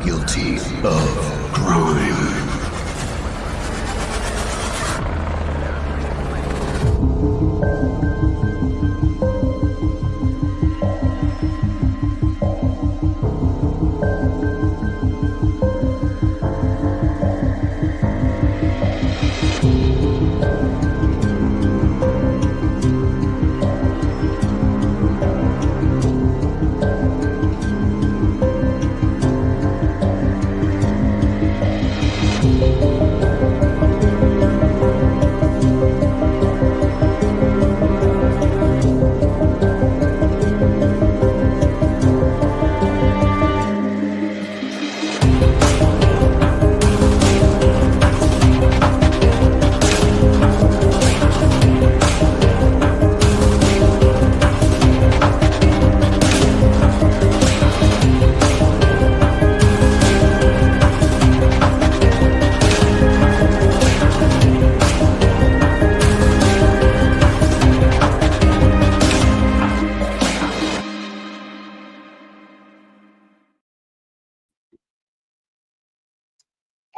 guilty of crime.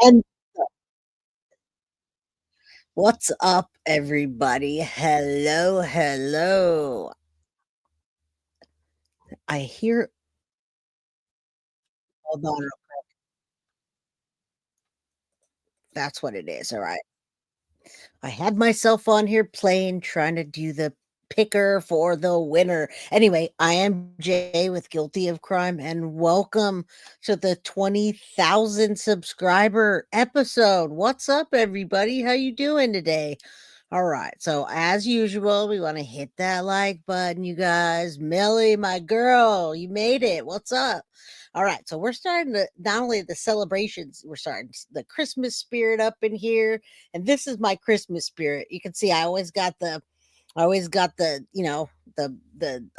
And what's up, everybody? Hello, hello. I hear, hold on, that's what it is. All right. I had myself on here playing, trying to do the picker for the winner. Anyway, I am Jay with Guilty of Crime, and welcome to the 20,000 subscriber episode. What's up, everybody? How you doing today? All right. So as usual, we want to hit that like button, you guys. Millie, my girl, you made it. What's up? All right. So we're starting to not only the celebrations, we're starting the Christmas spirit up in here. And this is my Christmas spirit. You can see I always got the, the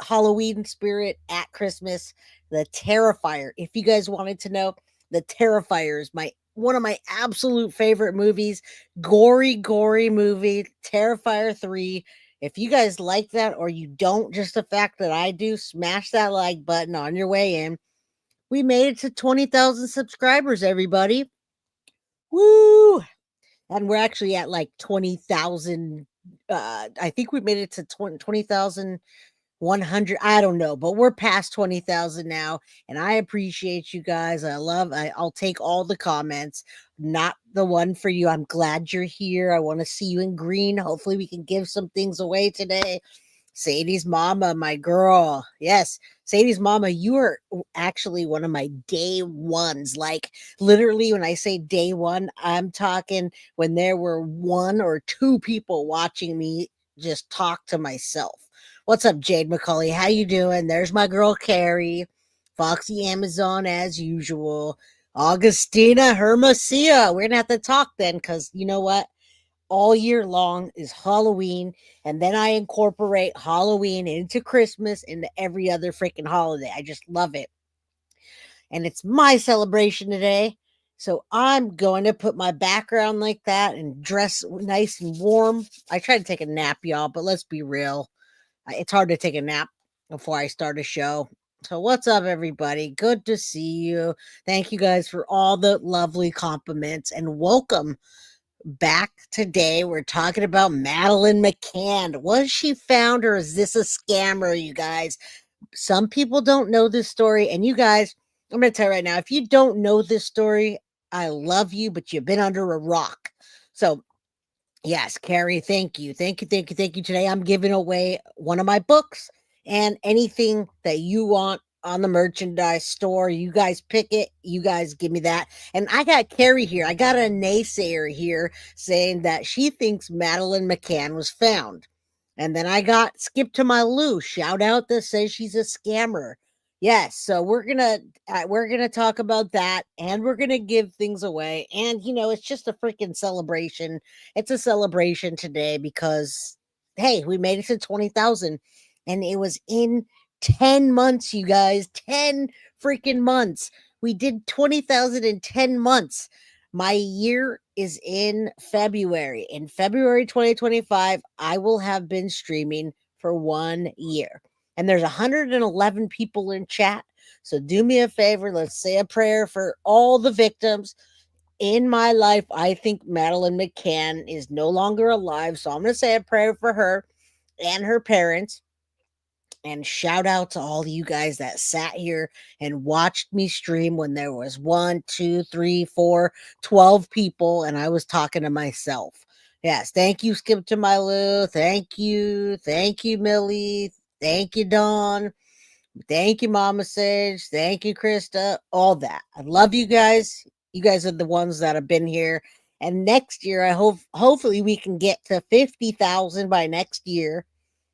Halloween spirit at Christmas, the Terrifier. If you guys wanted to know, the Terrifier is one of my absolute favorite movies. Gory movie, Terrifier 3. If you guys like that or you don't, just the fact that I do, smash that like button on your way in. We made it to 20,000 subscribers, everybody. Woo! And we're actually at like 20,000. I think we made it to 20,100. I don't know, but we're past 20,000 now. And I appreciate you guys. I'll take all the comments, not the one for you. I'm glad you're here. I want to see you in green. Hopefully, we can give some things away today. Sadie's mama, my girl. Yes, Sadie's mama, you are actually one of my day ones. Like, literally, when I say day one, I'm talking when there were one or two people watching me just talk to myself. What's up, Jade McCauley? How you doing? There's my girl, Carrie. Foxy Amazon, as usual. Augustina Hermosia. We're going to have to talk then because you know what? All year long is Halloween, and then I incorporate Halloween into Christmas, into every other freaking holiday. I just love it. And it's my celebration today. So I'm going to put my background like that and dress nice and warm. I tried to take a nap, y'all, but let's be real. It's hard to take a nap before I start a show. So what's up, everybody? Good to see you. Thank you guys for all the lovely compliments and welcome back today. We're talking about Madeleine McCann. Was she found or is this a scammer, you guys? Some people don't know this story. And you guys, I'm going to tell you right now, if you don't know this story, I love you, but you've been under a rock. So, yes, Carrie, thank you. Thank you. Today, I'm giving away one of my books and anything that you want on the merchandise store. You guys pick it. You guys give me that. And I got Carrie here. I got a naysayer here saying that she thinks Madeleine McCann was found. And then I got Skip to My Lou, shout out that says she's a scammer. Yes, so we're gonna talk about that, and we're gonna give things away. And it's just a freaking celebration. It's a celebration today because hey, we made it to 20,000, and it was in 10 months, you guys. 10 freaking months. We did 20,000 in 10 months. My year is in February. In February 2025, I will have been streaming for 1 year. And there's 111 people in chat. So do me a favor. Let's say a prayer for all the victims in my life. I think Madeleine McCann is no longer alive. So I'm going to say a prayer for her and her parents. And shout out to all you guys that sat here and watched me stream when there was 1, 2, 3, 4, 12 people, and I was talking to myself. Yes, thank you, Skip to My Lou. Thank you. Thank you, Millie. Thank you, Dawn. Thank you, Mama Sage. Thank you, Krista. All that. I love you guys. You guys are the ones that have been here. And next year, I hopefully we can get to 50,000 by next year,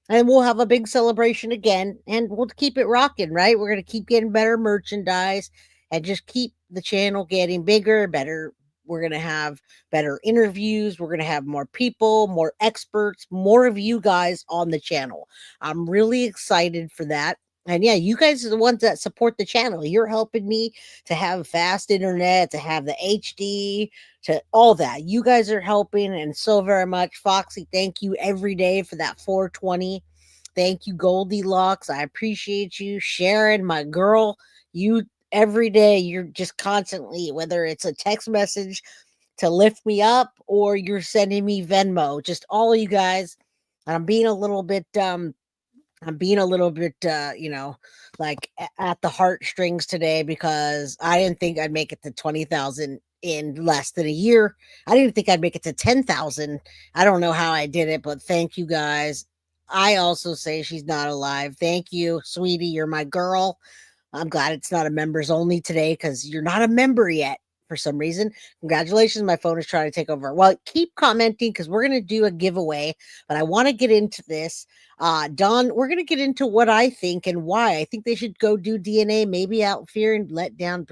and we'll have a big celebration again, and we'll keep it rocking, right? We're going to keep getting better merchandise and just keep the channel getting bigger, better. We're going to have better interviews. We're going to have more people, more experts, more of you guys on the channel. I'm really excited for that. And yeah, you guys are the ones that support the channel. You're helping me to have fast internet, to have the HD, to all that. You guys are helping, and so very much. Foxy, thank you every day for that 420. Thank you, Goldilocks. I appreciate you. Sharon, my girl, you every day, you're just constantly, whether it's a text message to lift me up or you're sending me Venmo, just all of you guys. And I'm being a little bit, like at the heartstrings today because I didn't think I'd make it to 20,000 in less than a year. I didn't think I'd make it to 10,000. I don't know how I did it, but thank you guys. I also say she's not alive. Thank you, sweetie. You're my girl. I'm glad it's not a members only today because you're not a member yet for some reason. Congratulations. My phone is trying to take over. Well, keep commenting because we're going to do a giveaway, but I want to get into this. Don, we're going to get into what I think and why. I think they should go do DNA, maybe out fear and let down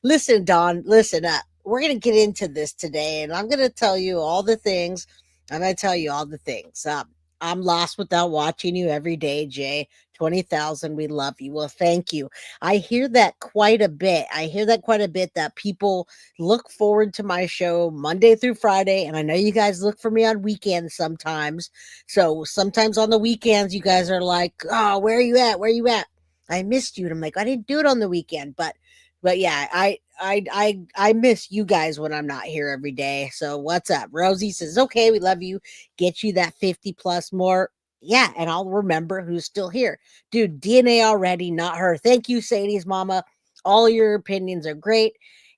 listen, Don, listen up. We're going to get into this today, and I'm going to tell you all the things. I'm going to tell you all the things. I'm lost without watching you every day, Jay. 20,000. We love you. Well, thank you. I hear that quite a bit. That people look forward to my show Monday through Friday. And I know you guys look for me on weekends sometimes. So sometimes on the weekends, you guys are like, oh, where are you at? Where are you at? I missed you. And I'm like, I didn't do it on the weekend. But yeah, I miss you guys when I'm not here every day. So what's up? Rosie says, okay, we love you. Get you that 50 plus more. Yeah, and I'll remember who's still here. Dude, DNA already, not her. Thank you, Sadie's mama. All your opinions are great.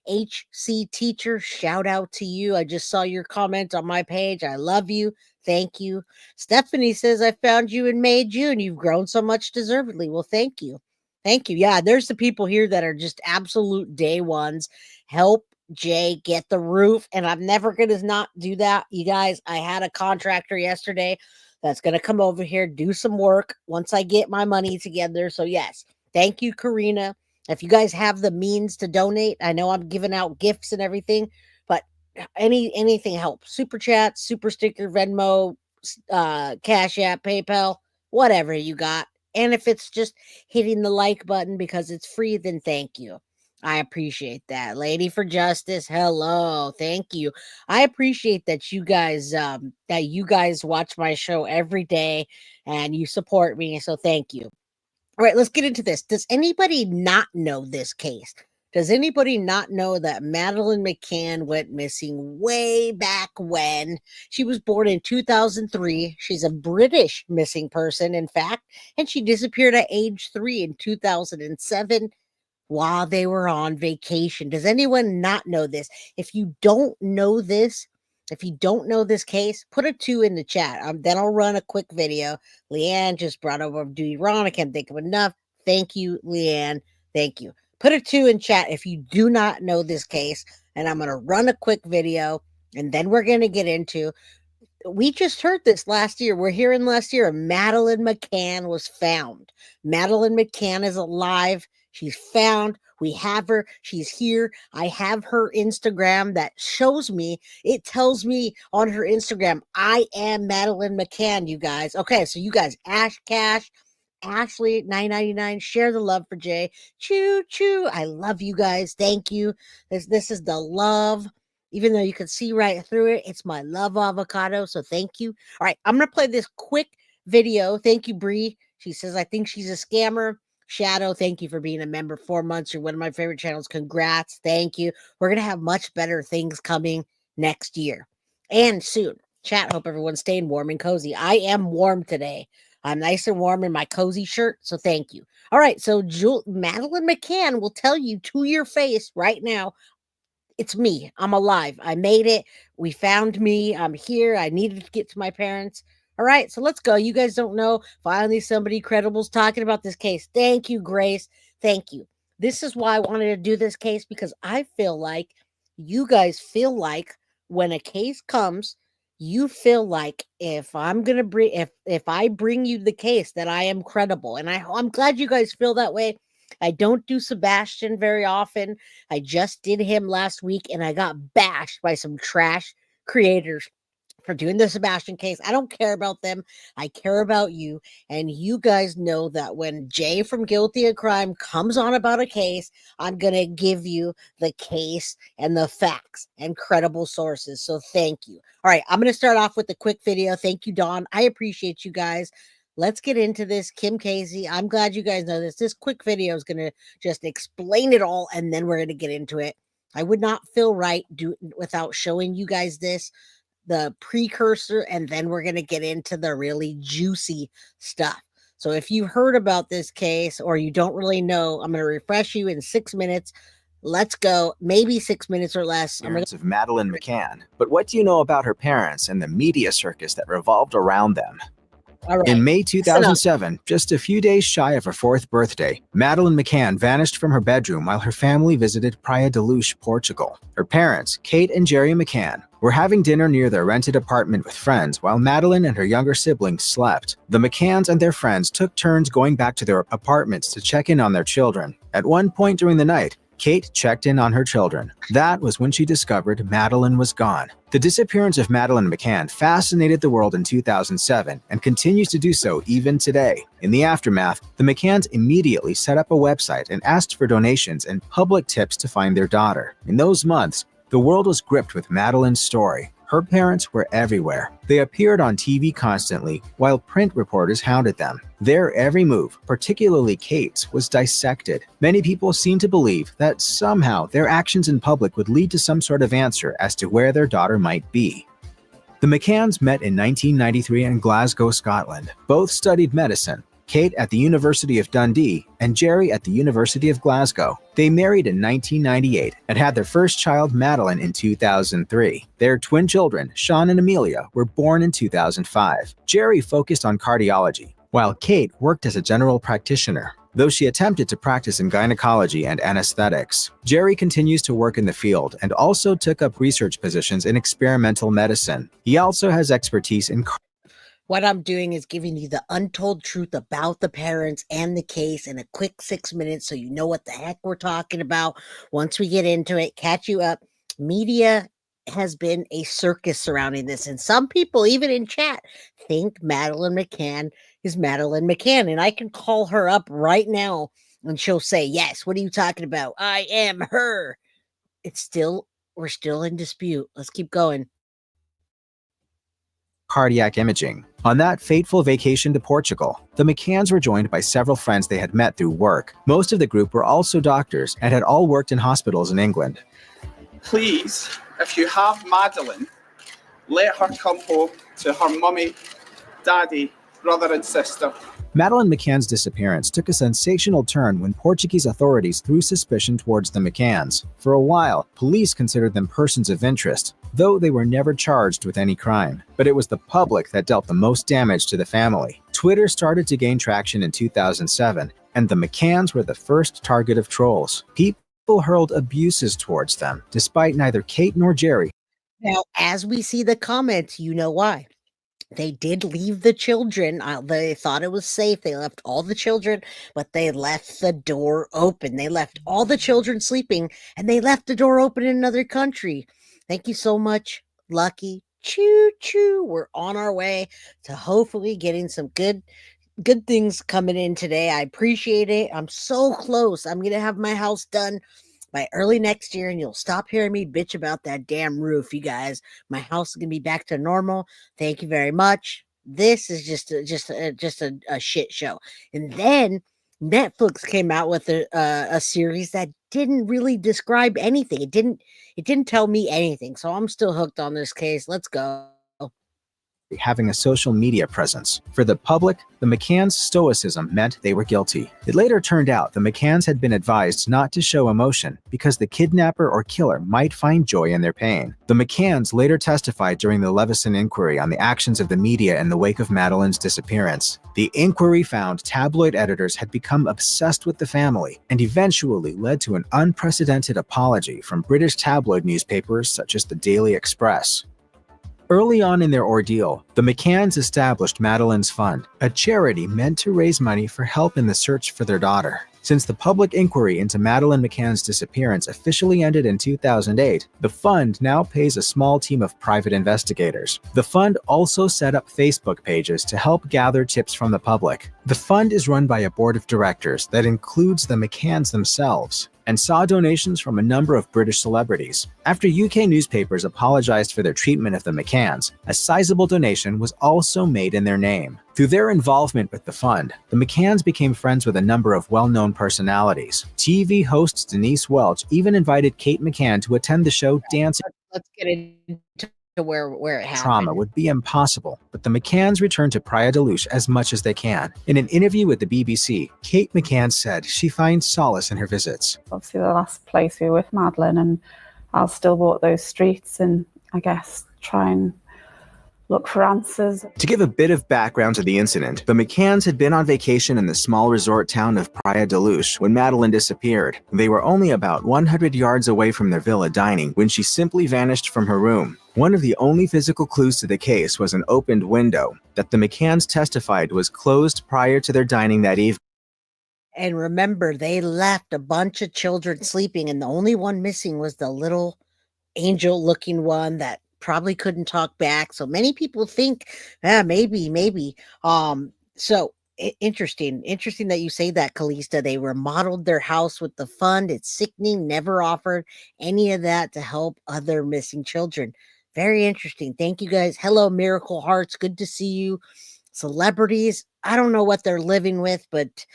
HC teacher, shout out to you. I just saw your comment on my page. I love you. Thank you. Stephanie says, I found you in May, June. You've grown so much deservedly. Well, thank you. Thank you. Yeah, there's the people here that are just absolute day ones. Help Jay get the roof. And I'm never going to not do that. You guys, I had a contractor yesterday that's going to come over here, do some work once I get my money together. So, yes, thank you, Karina. If you guys have the means to donate, I know I'm giving out gifts and everything, but anything helps. Super chat, super sticker, Venmo, Cash App, PayPal, whatever you got. And if it's just hitting the like button because it's free, then thank you. I appreciate that. Lady for Justice, hello. Thank you. I appreciate that you guys watch my show every day and you support me. So thank you. All right, let's get into this. Does anybody not know this case? Does anybody not know that Madeleine McCann went missing way back when? She was born in 2003. She's a British missing person, in fact, and she disappeared at age 3 in 2007 while they were on vacation. Does anyone not know this? If you don't know this case, put a 2 in the chat. Then I'll run a quick video. Leanne just brought over Duty Ron. I can't think of enough. Thank you, Leanne. Thank you. Put a 2 in chat if you do not know this case, and I'm going to run a quick video, and then we're going to get into. We just heard this last year. We're hearing last year Madeleine McCann was found. Madeleine McCann is alive. She's found. We have her. She's here. I have her Instagram that shows me. It tells me on her Instagram, I am Madeleine McCann, you guys. Okay, so you guys, Ash Cash, Ashley, 999, share the love for Jay. Choo choo. I love you guys. Thank you. This is the love. Even though you can see right through it, it's my love avocado. So thank you. All right, I'm going to play this quick video. Thank you, Bree. She says, I think she's a scammer. Shadow, thank you for being a member. 4 months. You're one of my favorite channels. Congrats. Thank you. We're going to have much better things coming next year and soon. Chat, hope everyone's staying warm and cozy. I am warm today. I'm nice and warm in my cozy shirt, so thank you. All right, so Madeleine McCann will tell you to your face right now, it's me. I'm alive. I made it. We found me. I'm here. I needed to get to my parents. All right, so let's go. You guys don't know. Finally, somebody credible's talking about this case. Thank you, Grace. Thank you. This is why I wanted to do this case, because I feel like you guys feel like when a case comes, you feel like if I'm gonna bring if I bring you the case that I am credible, and I'm glad you guys feel that way. I don't do Sebastian very often. I just did him last week and I got bashed by some trash creators for doing the Sebastian case. I don't care about them. I care about you. And you guys know that when Jay from Guilty of Crime comes on about a case, I'm going to give you the case and the facts and credible sources. So thank you. All right, I'm going to start off with a quick video. Thank you, Dawn. I appreciate you guys. Let's get into this. Kim Casey, I'm glad you guys know this. This quick video is going to just explain it all, and then we're going to get into it. I would not feel right without showing you guys this, the precursor, and then we're going to get into the really juicy stuff. So if you heard about this case or you don't really know, I'm going to refresh you in 6 minutes. Let's go. Maybe 6 minutes or less. Parents of Madeleine McCann. But what do you know about her parents and the media circus that revolved around them? Right. In May 2007, just a few days shy of her 4th birthday, Madeleine McCann vanished from her bedroom while her family visited Praia da Luz, Portugal. Her parents, Kate and Jerry McCann, were having dinner near their rented apartment with friends while Madeleine and her younger siblings slept. The McCanns and their friends took turns going back to their apartments to check in on their children. At one point during the night, Kate checked in on her children. That was when she discovered Madeleine was gone. The disappearance of Madeleine McCann fascinated the world in 2007 and continues to do so even today. In the aftermath, the McCanns immediately set up a website and asked for donations and public tips to find their daughter. In those months, the world was gripped with Madeleine's story. Her parents were everywhere. They appeared on TV constantly, while print reporters hounded them. Their every move, particularly Kate's, was dissected. Many people seemed to believe that somehow their actions in public would lead to some sort of answer as to where their daughter might be. The McCanns met in 1993 in Glasgow, Scotland. Both studied medicine. Kate at the University of Dundee and Jerry at the University of Glasgow. They married in 1998 and had their first child, Madeleine, in 2003. Their twin children, Sean and Amelia, were born in 2005. Jerry focused on cardiology, while Kate worked as a general practitioner, though she attempted to practice in gynecology and anesthetics. Jerry continues to work in the field and also took up research positions in experimental medicine. He also has expertise in what I'm doing is giving you the untold truth about the parents and the case in a quick 6 minutes so you know what the heck we're talking about. Once we get into it, catch you up. Media has been a circus surrounding this, and some people, even in chat, think Madeleine McCann is Madeleine McCann, and I can call her up right now and she'll say, yes, what are you talking about? I am her. We're still in dispute. Let's keep going. Cardiac imaging. On that fateful vacation to Portugal, the McCanns were joined by several friends they had met through work. Most of the group were also doctors and had all worked in hospitals in England. Please, if you have Madeleine, let her come home to her mummy, daddy, brother and sister. Madeleine McCann's disappearance took a sensational turn when Portuguese authorities threw suspicion towards the McCanns. For a while, police considered them persons of interest, though they were never charged with any crime. But it was the public that dealt the most damage to the family. Twitter started to gain traction in 2007, and the McCanns were the first target of trolls. People hurled abuses towards them, despite neither Kate nor Jerry. Now, as we see the comments, you know why. They did leave the children. They thought it was safe. They left all the children, but they left the door open. They left all the children sleeping, and they left the door open in another country. Thank you so much, Lucky. Choo choo. We're on our way to hopefully getting some good things coming in today. I appreciate it. I'm so close. I'm going to have my house done by early next year, and you'll stop hearing me bitch about that damn roof, you guys. My house is going to be back to normal. Thank you very much. This is just a shit show. And then Netflix came out with a series that didn't really describe anything. It didn't tell me anything. So I'm still hooked on this case. Let's go. Having a social media presence. For the public, the McCanns' stoicism meant they were guilty. It later turned out the McCanns had been advised not to show emotion because the kidnapper or killer might find joy in their pain. The McCanns later testified during the Levison inquiry on the actions of the media in the wake of Madeleine's disappearance. The inquiry found tabloid editors had become obsessed with the family and eventually led to an unprecedented apology from British tabloid newspapers such as the Daily Express. Early on in their ordeal, the McCanns established Madeleine's Fund, a charity meant to raise money for help in the search for their daughter. Since the public inquiry into Madeleine McCann's disappearance officially ended in 2008, the fund now pays a small team of private investigators. The fund also set up Facebook pages to help gather tips from the public. The fund is run by a board of directors that includes the McCanns themselves, and saw donations from a number of British celebrities. After UK newspapers apologized for their treatment of the McCanns, a sizable donation was also made in their name. Through their involvement with the fund, the McCanns became friends with a number of well-known personalities. TV host Denise Welch even invited Kate McCann to attend the show Dancing. Let's get into where it happened. Trauma would be impossible, but the McCanns return to Praia da Luz as much as they can. In an interview with the BBC, Kate McCann said she finds solace in her visits. Obviously, the last place we were with Madeleine, and I'll still walk those streets and I guess try and look for answers. To give a bit of background to the incident, the McCanns had been on vacation in the small resort town of Praia da Luz when Madeleine disappeared. They were only about 100 yards away from their villa dining when she simply vanished from her room. One of the only physical clues to the case was an opened window that the McCanns testified was closed prior to their dining that evening. And remember, they left a bunch of children sleeping, and the only one missing was the little angel-looking one that probably couldn't talk back. So many people think, maybe. So interesting that you say that, Calista. They remodeled their house with the fund. It's sickening. Never offered any of that to help other missing children. Very interesting. Thank you guys. Hello, Miracle Hearts. Good to see you. Celebrities, I don't know what they're living with, but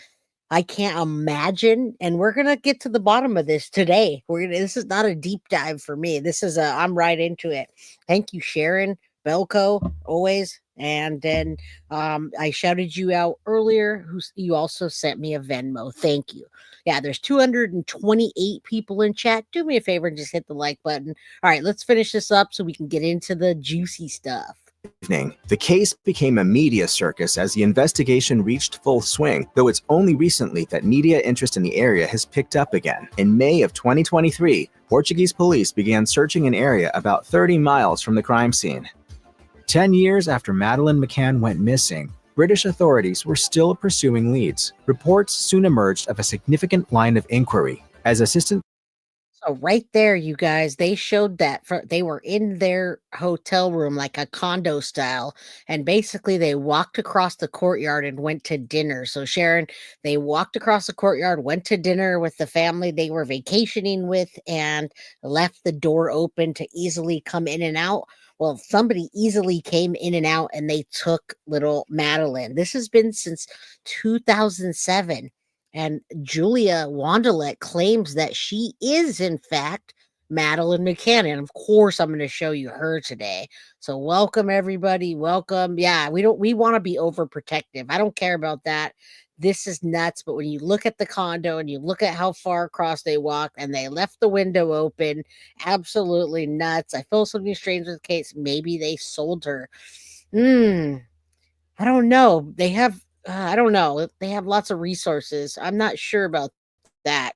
I can't imagine. And we're going to get to the bottom of this today. This is not a deep dive for me. I'm right into it. Thank you, Sharon, Belco, always. And then I shouted you out earlier. You also sent me a Venmo. Thank you. Yeah, there's 228 people in chat. Do me a favor and just hit the like button. All right, let's finish this up so we can get into the juicy stuff. The case became a media circus as the investigation reached full swing, though it's only recently that media interest in the area has picked up again. In May of 2023, Portuguese police began searching an area about 30 miles from the crime scene. 10 years after Madeleine McCann went missing, British authorities were still pursuing leads. Reports soon emerged of a significant line of inquiry. As assistant So right there, you guys, they showed that they were in their hotel room, like a condo style. And basically they walked across the courtyard and went to dinner. So Sharon, they walked across the courtyard, went to dinner with the family they were vacationing with, and left the door open to easily come in and out. Well, somebody easily came in and out and they took little Madeleine. This has been since 2007. And Julia Wandelt claims that she is, in fact, Madeleine McCann. And of course, I'm going to show you her today. So welcome, everybody. Welcome. Yeah, we want to be overprotective. I don't care about that. This is nuts. But when you look at the condo and you look at how far across they walked and they left the window open, absolutely nuts. I feel something strange with the case. Maybe they sold her. I don't know. They have I don't know. They have lots of resources. I'm not sure about that.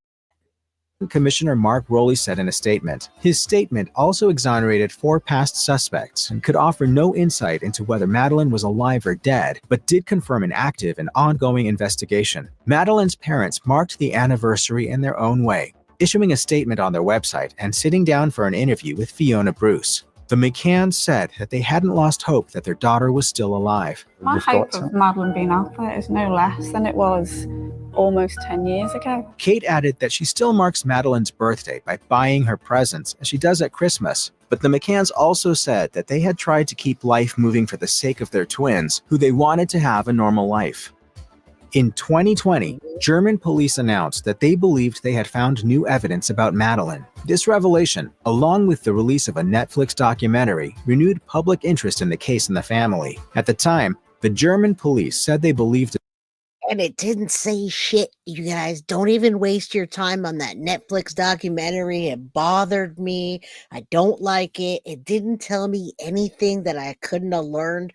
Commissioner Mark Rowley said in a statement. His statement also exonerated 4 past suspects and could offer no insight into whether Madeleine was alive or dead, but did confirm an active and ongoing investigation. Madeleine's parents marked the anniversary in their own way, issuing a statement on their website and sitting down for an interview with Fiona Bruce. The McCanns said that they hadn't lost hope that their daughter was still alive. My hope of Madeleine being out there is no less than it was almost 10 years ago. Kate added that she still marks Madeleine's birthday by buying her presents, as she does at Christmas. But the McCanns also said that they had tried to keep life moving for the sake of their twins, who they wanted to have a normal life. In 2020, German police announced that they believed they had found new evidence about Madeleine. This revelation, along with the release of a Netflix documentary, renewed public interest in the case and the family. At the time, the German police said they believed And it didn't say shit, you guys. Don't even waste your time on that Netflix documentary. It bothered me. I don't like it. It didn't tell me anything that I couldn't have learned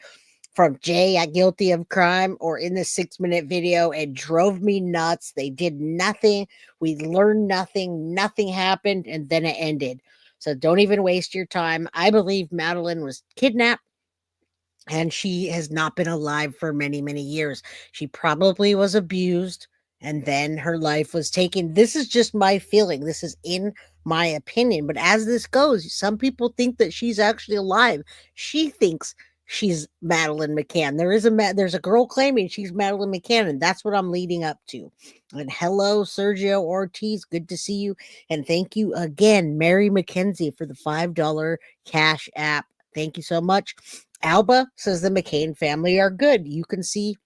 from Jay at Guilty of Crime or in the 6-minute video. It drove me nuts. They did nothing. We learned nothing. Nothing happened, and then it ended. So don't even waste your time. I believe Madeleine was kidnapped, and she has not been alive for many, many years. She probably was abused, and then her life was taken. This is just my feeling. This is in my opinion. But as this goes, some people think that she's actually alive. She thinks she's Madeleine McCann. There's a girl claiming she's Madeleine McCann, and that's what I'm leading up to. And hello, Sergio Ortiz. Good to see you. And thank you again, Mary McKenzie, for the $5 Cash App. Thank you so much. Alba says the McCann family are good. You can see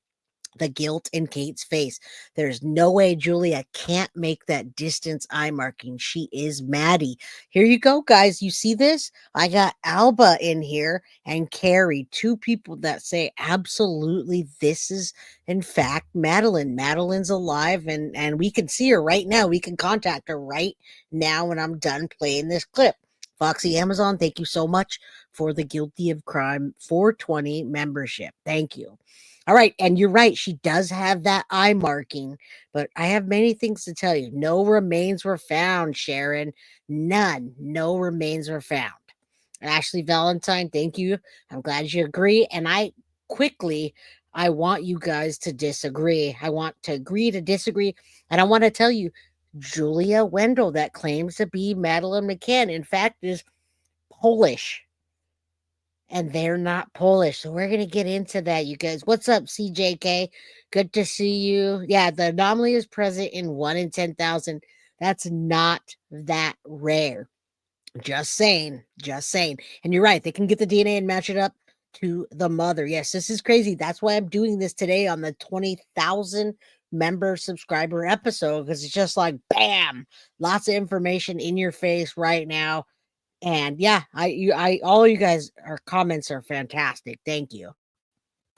the guilt in Kate's face. There's no way Julia can't make that distance eye marking. She is Maddie. Here you go, guys. You see this? I got Alba in here and Carrie, two people that say absolutely this is in fact Madeleine. Madeleine's alive, and we can see her right now. We can contact her right now when I'm done playing this clip. Foxy Amazon, thank you so much for the Guilty of Crime 420 membership. Thank you. All right, and you're right. She does have that eye marking, but I have many things to tell you. No remains were found, Sharon. None. No remains were found. Ashley Valentine, thank you. I'm glad you agree. And I want you guys to disagree. I want to agree to disagree. And I want to tell you, Julia Wandelt, that claims to be Madeleine McCann, in fact, is Polish. And they're not Polish. So we're going to get into that, you guys. What's up, CJK? Good to see you. Yeah, the anomaly is present in 1 in 10,000. That's not that rare. Just saying. Just saying. And you're right. They can get the DNA and match it up to the mother. Yes, this is crazy. That's why I'm doing this today on the 20,000 member subscriber episode, because it's just like, bam, lots of information in your face right now. And yeah, all you guys, our comments are fantastic. Thank you.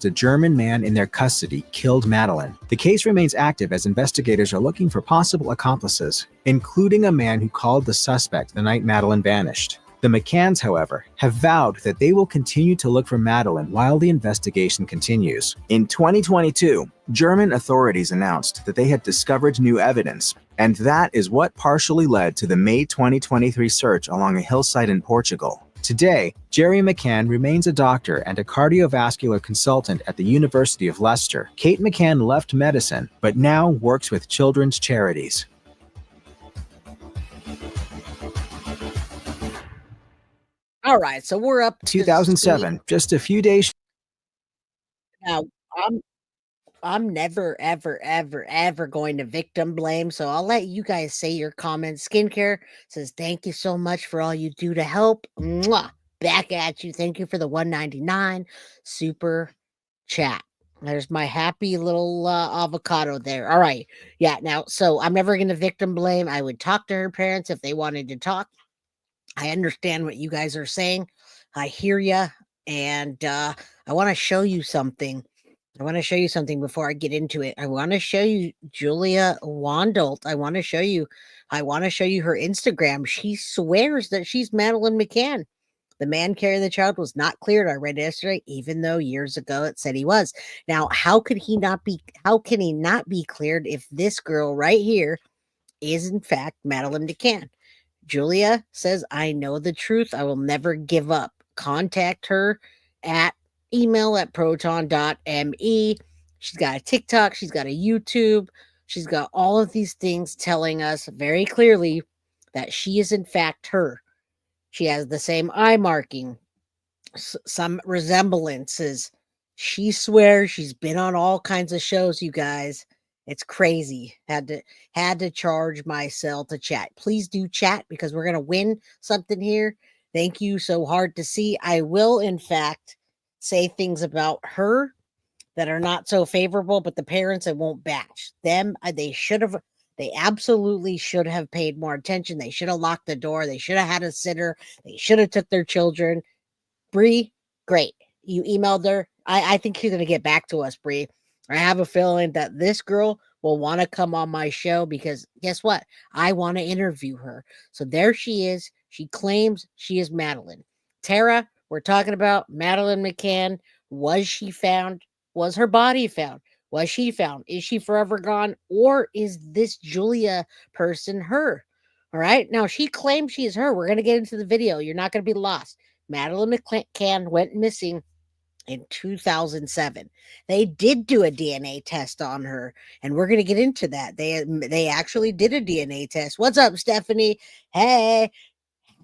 a German man in their custody killed Madeleine. The case remains active as investigators are looking for possible accomplices, including a man who called the suspect the night Madeleine vanished. The McCanns, however, have vowed that they will continue to look for Madeleine while the investigation continues. In 2022, German authorities announced that they had discovered new evidence, and that is what partially led to the May 2023 search along a hillside in Portugal. Today, Jerry McCann remains a doctor and a cardiovascular consultant at the University of Leicester. Kate McCann left medicine, but now works with children's charities. All right, so we're up to 2007, just a few days. Now, I'm never, ever going to victim blame. So I'll let you guys say your comments. Skincare says, thank you so much for all you do to help. Mwah! Back at you. Thank you for the $1.99 super chat. There's my happy little avocado there. All right. Yeah. Now, so I'm never going to victim blame. I would talk to her parents if they wanted to talk. I understand what you guys are saying. I hear you. And I want to show you something. I want to show you something before I get into it. I want to show you Julia Wandelt. I want to show you her Instagram. She swears that she's Madeleine McCann. The man carrying the child was not cleared. I read yesterday, even though years ago it said he was. Now, how can he not be cleared if this girl right here is in fact Madeleine McCann? Julia says, I know the truth. I will never give up. Contact her at email at proton.me. She's got a TikTok. She's got a YouTube. She's got all of these things telling us very clearly that she is in fact her. She has the same eye marking, some resemblances. She swears she's been on all kinds of shows, you guys. It's crazy. Had to charge my cell to chat. Please do chat because we're going to win something here. Thank you. So hard to see. I will, in fact, say things about her that are not so favorable, but the parents, it won't batch them. They absolutely should have paid more attention. They should have locked the door. They should have had a sitter. They should have took their children. Bree, great. You emailed her. I think she's going to get back to us, Bree. I have a feeling that this girl will want to come on my show because guess what? I want to interview her. So there she is. She claims she is Madeleine. Tara, we're talking about Madeleine McCann. Was she found? Was her body found? Was she found? Is she forever gone? Or is this Julia person her? All right. Now she claims she is her. We're going to get into the video. You're not going to be lost. Madeleine McCann went missing in 2007. They did do a DNA test on her, and we're going to get into that. They actually did a DNA test. What's up, Stephanie? Hey,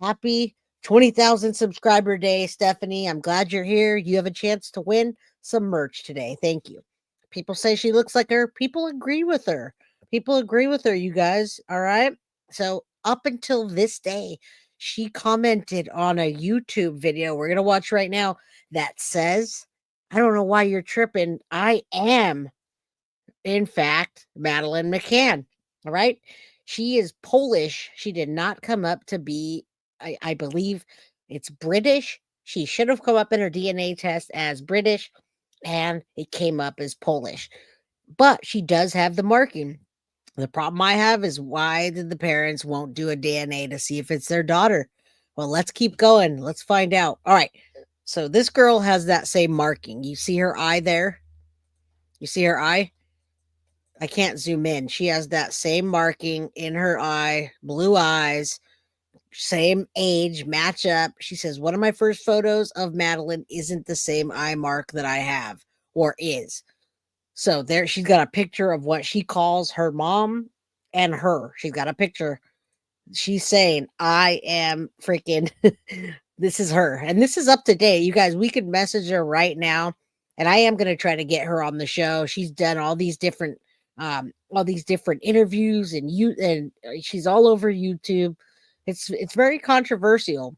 happy 20,000 subscriber day, Stephanie. I'm glad you're here. You have a chance to win some merch today. Thank you. People say she looks like her. People agree with her. People agree with her, you guys. All right. So up until this day, she commented on a YouTube video we're going to watch right now that says, I don't know why you're tripping. I am, in fact, Madeleine McCann. All right. She is Polish. She did not come up to be, I believe it's British. She should have come up in her DNA test as British, and it came up as Polish. But she does have the marking. The problem I have is why did the parents won't do a DNA to see if it's their daughter? Well, let's keep going. Let's find out. All right. So this girl has that same marking. You see her eye there? You see her eye? I can't zoom in. She has that same marking in her eye, blue eyes, same age, match up. She says, one of my first photos of Madeleine isn't the same eye mark that I have or is. So there she's got a picture of what she calls her mom and her. She's got a picture. She's saying, I am freaking, this is her. And this is up to date. You guys, we could message her right now. And I am going to try to get her on the show. She's done all these different interviews and she's all over YouTube. It's very controversial. All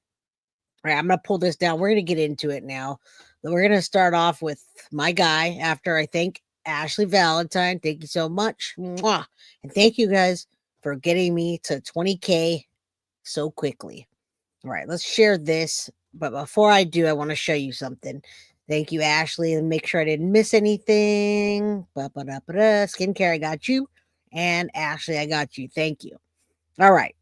right, I'm going to pull this down. We're going to get into it now. We're going to start off with my guy after I thank Ashley Valentine. Thank you so much. Mwah. And thank you guys for getting me to 20K so quickly. All right, let's share this. But before I do, I want to show you something. Thank you, Ashley. And make sure I didn't miss anything. Skincare, I got you. And Ashley, I got you. Thank you. All right.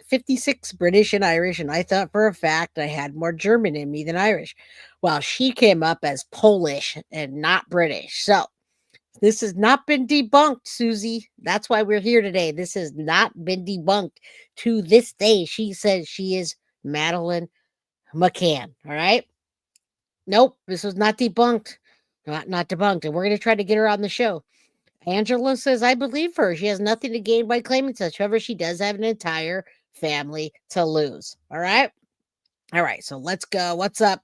56 British and Irish. And I thought for a fact I had more German in me than Irish. Well, she came up as Polish and not British. So this has not been debunked, Susie. That's why we're here today. This has not been debunked to this day. She says she is Madeleine McCann. All right. Nope, this was not debunked. Not debunked. And we're going to try to get her on the show. Angela says, I believe her. She has nothing to gain by claiming such. However, she does have an entire family to lose. All right. So let's go. What's up?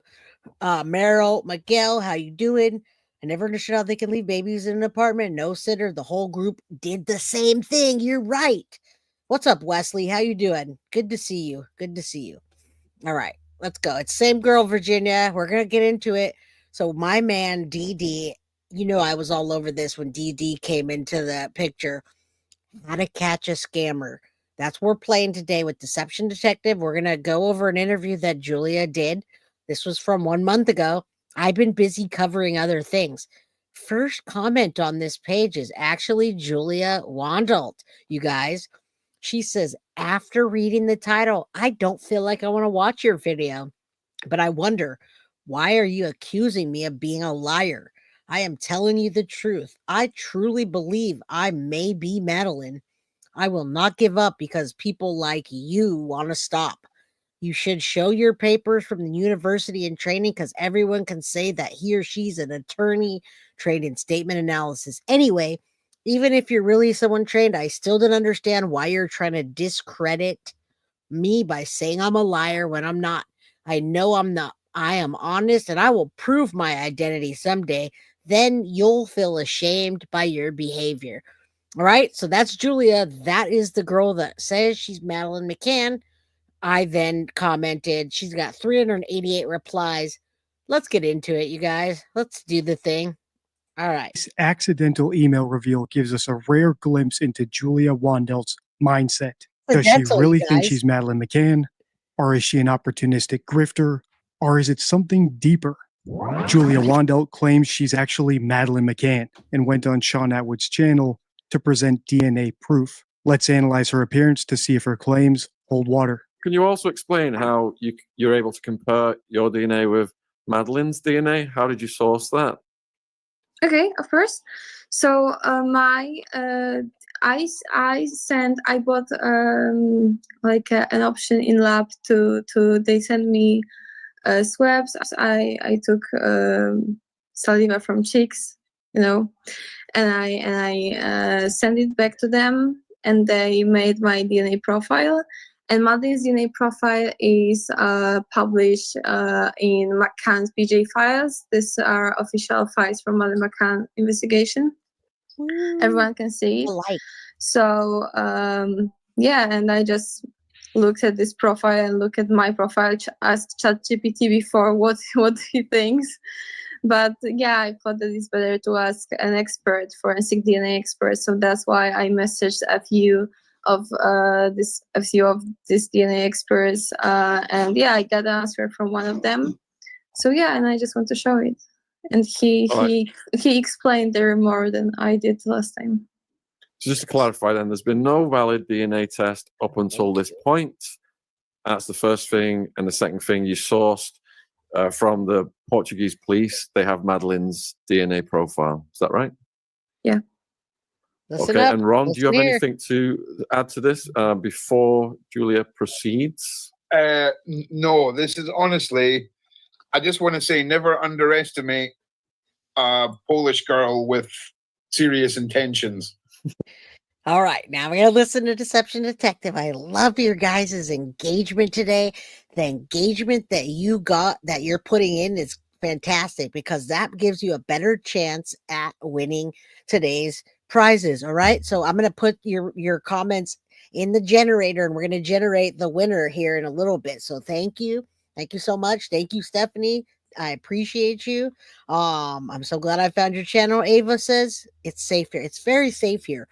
Meryl McGill, how you doing? I never understood how they can leave babies in an apartment. No sitter. The whole group did the same thing. You're right. What's up, Wesley? How you doing? Good to see you. All right. Let's go. It's same girl, Virginia. We're going to get into it. So my man, DD, I was all over this when DD came into the picture. How to catch a scammer. That's what we're playing today with Deception Detective. We're going to go over an interview that Julia did. This was from 1 month ago. I've been busy covering other things. First comment on this page is actually Julia Wandelt, you guys. She says, after reading the title, I don't feel like I want to watch your video, but I wonder, why are you accusing me of being a liar? I am telling you the truth. I truly believe I may be Madeleine. I will not give up because people like you want to stop. You should show your papers from the university and training because everyone can say that he or she's an attorney trained in statement analysis. Anyway, even if you're really someone trained, I still don't understand why you're trying to discredit me by saying I'm a liar when I'm not. I know I'm not. I am honest and I will prove my identity someday. Then you'll feel ashamed by your behavior. All right. So that's Julia. That is the girl that says she's Madeleine McCann. I then commented, she's got 388 replies. Let's get into it, you guys. Let's do the thing. All right. This accidental email reveal gives us a rare glimpse into Julia Wandelt's mindset. Does she Accidental, really you think guys. she's Madeleine McCann? Or is she an opportunistic grifter? Or is it something deeper? Julia Wandelt claims she's actually Madeleine McCann and went on Sean Atwood's channel to present DNA proof. Let's analyze her appearance to see if her claims hold water. Can you also explain how you're able to compare your DNA with Madeleine's DNA? How did you source that? Okay, of course. So I bought like an option in lab to they sent me swabs. I took saliva from chicks, you know, and I sent it back to them, and they made my DNA profile. And Madeleine's DNA profile is published in McCann's PJ files. These are official files from Madeleine McCann investigation. Everyone can see it. Like. So yeah, and I just looked at this profile and look at my profile, asked ChatGPT before what he thinks. But yeah, I thought that it's better to ask an expert, forensic DNA expert. So that's why I messaged a few of these DNA experts, and yeah, I got an answer from one of them. So yeah, and I just want to show it. And he explained there more than I did last time. So just to clarify then, there's been no valid DNA test up until this point. That's the first thing. And the second thing, you sourced from the Portuguese police. They have Madeleine's DNA profile. Is that right? Yeah. Listen okay, up. and Ron, do you have Listen here. anything to add to this before Julia proceeds? No, this is honestly, I just want to say never underestimate a Polish girl with serious intentions. All right, now we're going to listen to Deception Detective. I love your guys' engagement today. The engagement that you got, that you're putting in, is fantastic, because that gives you a better chance at winning today's prizes. All right, so I'm going to put your comments in the generator, and we're going to generate the winner here in a little bit. So thank you so much. Thank you, Stephanie. I appreciate you. I'm so glad I found your channel. Ava says it's safe here. It's very safe here.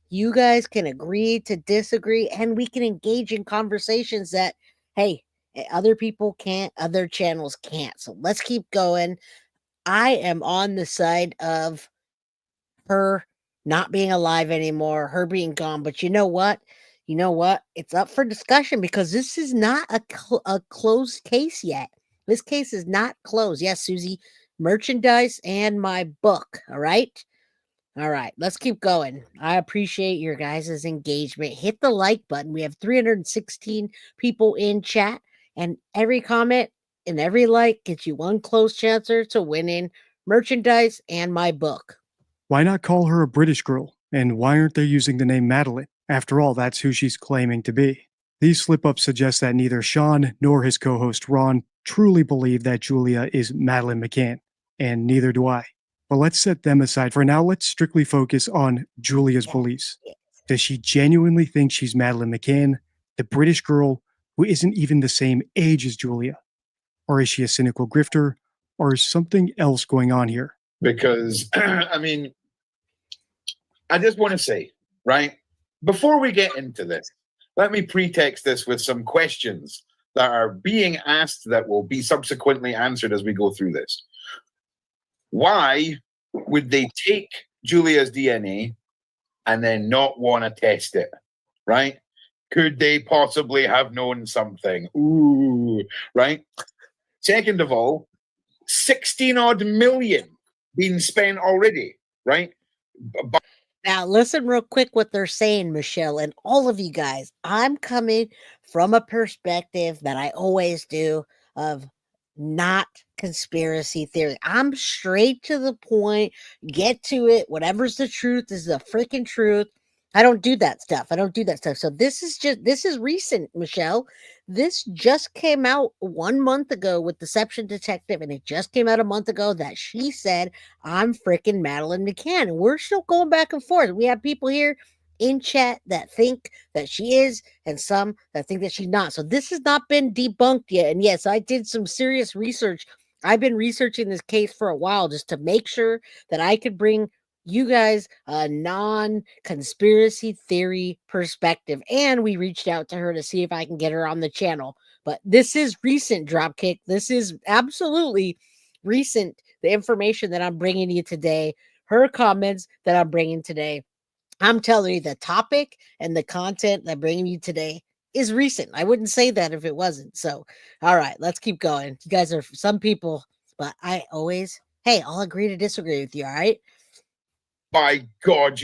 You guys can agree to disagree, and we can engage in conversations that, hey, other people can't, other channels can't. So let's keep going. I am on the side of her not being alive anymore, her being gone. But you know what? It's up for discussion, because this is not a closed case yet. This case is not closed. Yes, Susie, merchandise and my book. All right. All right, let's keep going. I appreciate your guys' engagement. Hit the like button. We have 316 people in chat, and every comment and every like gets you one close chancer to winning merchandise and my book. Why not call her a British girl? And why aren't they using the name Madeleine? After all, that's who she's claiming to be. These slip-ups suggest that neither Sean nor his co-host Ron truly believe that Julia is Madeleine McCann, and neither do I. But let's set them aside. For now, let's strictly focus on Julia's beliefs. Does she genuinely think she's Madeleine McCann, the British girl who isn't even the same age as Julia? Or is she a cynical grifter? Or is something else going on here? Because, I mean, I just want to say, right, before we get into this, let me pretext this with some questions that are being asked that will be subsequently answered as we go through this. Why would they take Julia's DNA and then not want to test it, right? Could they possibly have known something? Ooh, right? Second of all, 16 odd million being spent already, right? Now, listen real quick what they're saying, Michelle, and all of you guys. I'm coming from a perspective that I always do of not conspiracy theory. I'm straight to the point, get to it. Whatever's the truth is the freaking truth. I don't do that stuff. So this is recent, Michelle. This just came out 1 month ago with Deception Detective, and it just came out a month ago that she said, I'm freaking Madeleine McCann. And we're still going back and forth. We have people here in chat that think that she is, and some that think that she's not. So this has not been debunked yet. And yes, I did some serious research. I've been researching this case for a while just to make sure that I could bring you guys a non-conspiracy theory perspective. And we reached out to her to see if I can get her on the channel. But this is recent, Dropkick. This is absolutely recent, the information that I'm bringing you today, her comments that I'm bringing today. I'm telling you, the topic and the content that I'm bringing you today is recent. I wouldn't say that if it wasn't. So, all right, let's keep going. You guys are some people, but I always, hey, I'll agree to disagree with you. All right. My God,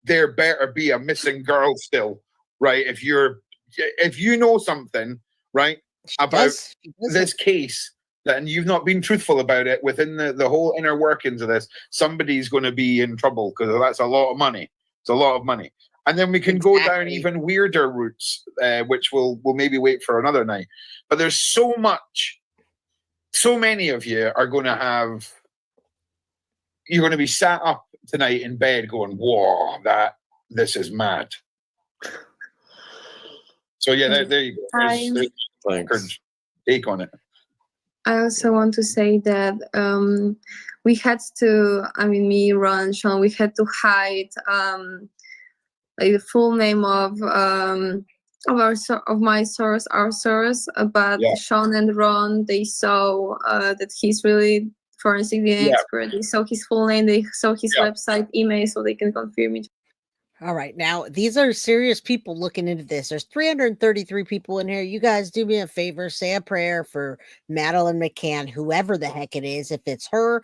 there better be a missing girl still, right? If you know something, right, about this case, and you've not been truthful about it within the whole inner workings of this, somebody's going to be in trouble, because that's a lot of money. It's a lot of money. And then we can go down even weirder routes, which we'll maybe wait for another night. But there's so many of you are going to have, you're going to be sat up tonight in bed going, whoa, this is mad. So yeah, there you go. There's take on it. I also want to say that we had to, me, Ron, Sean, we had to hide like the full name of my source, our source, but Sean and Ron, they saw that he's really forensic DNA expert. They saw his full name, they saw his website, email, so they can confirm it. All right. Now, these are serious people looking into this. There's 333 people in here. You guys do me a favor, say a prayer for Madeleine McCann, whoever the heck it is. If it's her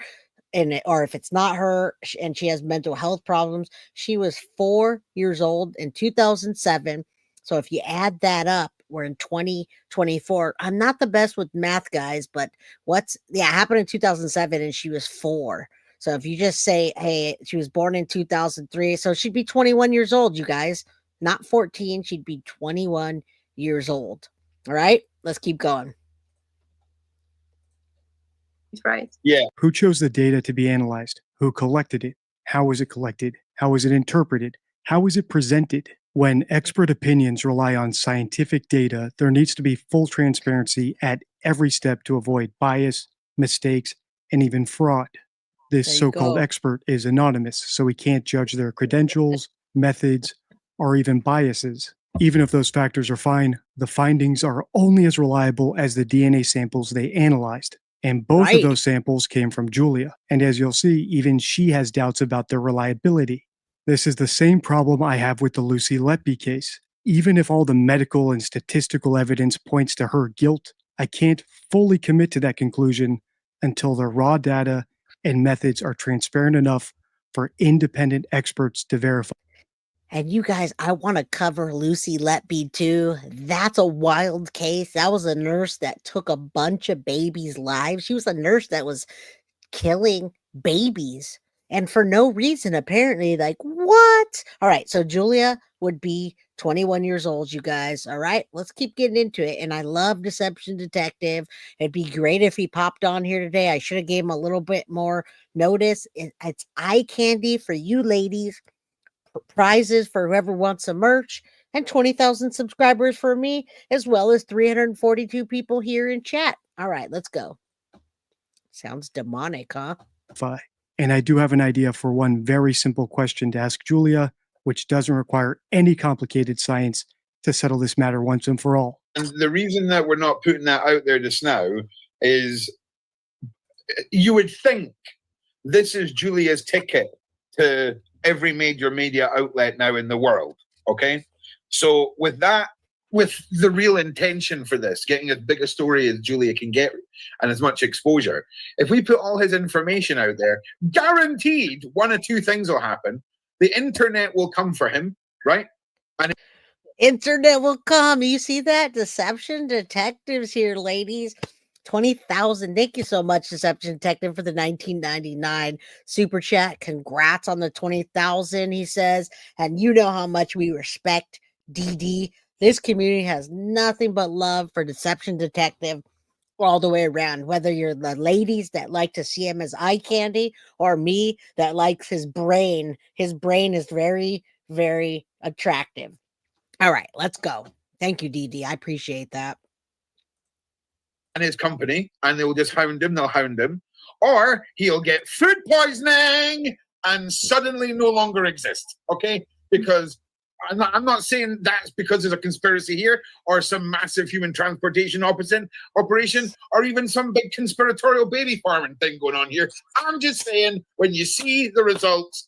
or if it's not her and she has mental health problems. She was 4 years old in 2007. So if you add that up, we're in 2024. I'm not the best with math, guys, but it happened in 2007 and she was 4. So if you just say, hey, she was born in 2003, so she'd be 21 years old, you guys, not 14. She'd be 21 years old. All right, let's keep going. Right. Yeah. Who chose the data to be analyzed? Who collected it? How was it collected? How was it interpreted? How was it presented? When expert opinions rely on scientific data, there needs to be full transparency at every step to avoid bias, mistakes, and even fraud. This so-called expert is anonymous, so we can't judge their credentials, methods, or even biases. Even if those factors are fine, the findings are only as reliable as the DNA samples they analyzed. And both of those samples came from Julia. And as you'll see, even she has doubts about their reliability. This is the same problem I have with the Lucy Letby case. Even if all the medical and statistical evidence points to her guilt, I can't fully commit to that conclusion until the raw data and methods are transparent enough for independent experts to verify. And you guys, I want to cover Lucy Letby too. That's a wild case. That was a nurse that took a bunch of babies' lives. She was a nurse that was killing babies. And for no reason, apparently, like, what? All right, so Julia would be 21 years old, you guys. All right, let's keep getting into it. And I love Deception Detective. It'd be great if he popped on here today. I should have gave him a little bit more notice. It's eye candy for you ladies. Prizes for whoever wants some merch, and 20,000 subscribers for me, as well as 342 people here in chat. All right, let's go. Sounds demonic, huh? And I do have an idea for one very simple question to ask Julia, which doesn't require any complicated science to settle this matter once and for all. And the reason that we're not putting that out there just now is you would think this is Julia's ticket to every major media outlet now in the world. Okay. So with the real intention for this, getting as big a story as Julia can get and as much exposure, if we put all his information out there, guaranteed one of two things will happen. The internet will come for him, right? And internet will come. You see that? Deception Detectives here, ladies. 20,000. Thank you so much, Deception Detective, for the 1999 super chat. Congrats on the 20,000, he says. And you know how much we respect DD. This community has nothing but love for Deception Detective all the way around, whether you're the ladies that like to see him as eye candy or me that likes his brain. His brain is very, very attractive. All right, let's go. Thank you, DD. I appreciate that. and his company, and they'll just hound him. They'll hound him, or he'll get food poisoning and suddenly no longer exist. Okay, because I'm not saying that's because there's a conspiracy here or some massive human transportation operation or even some big conspiratorial baby farming thing going on here. I'm just saying when you see the results,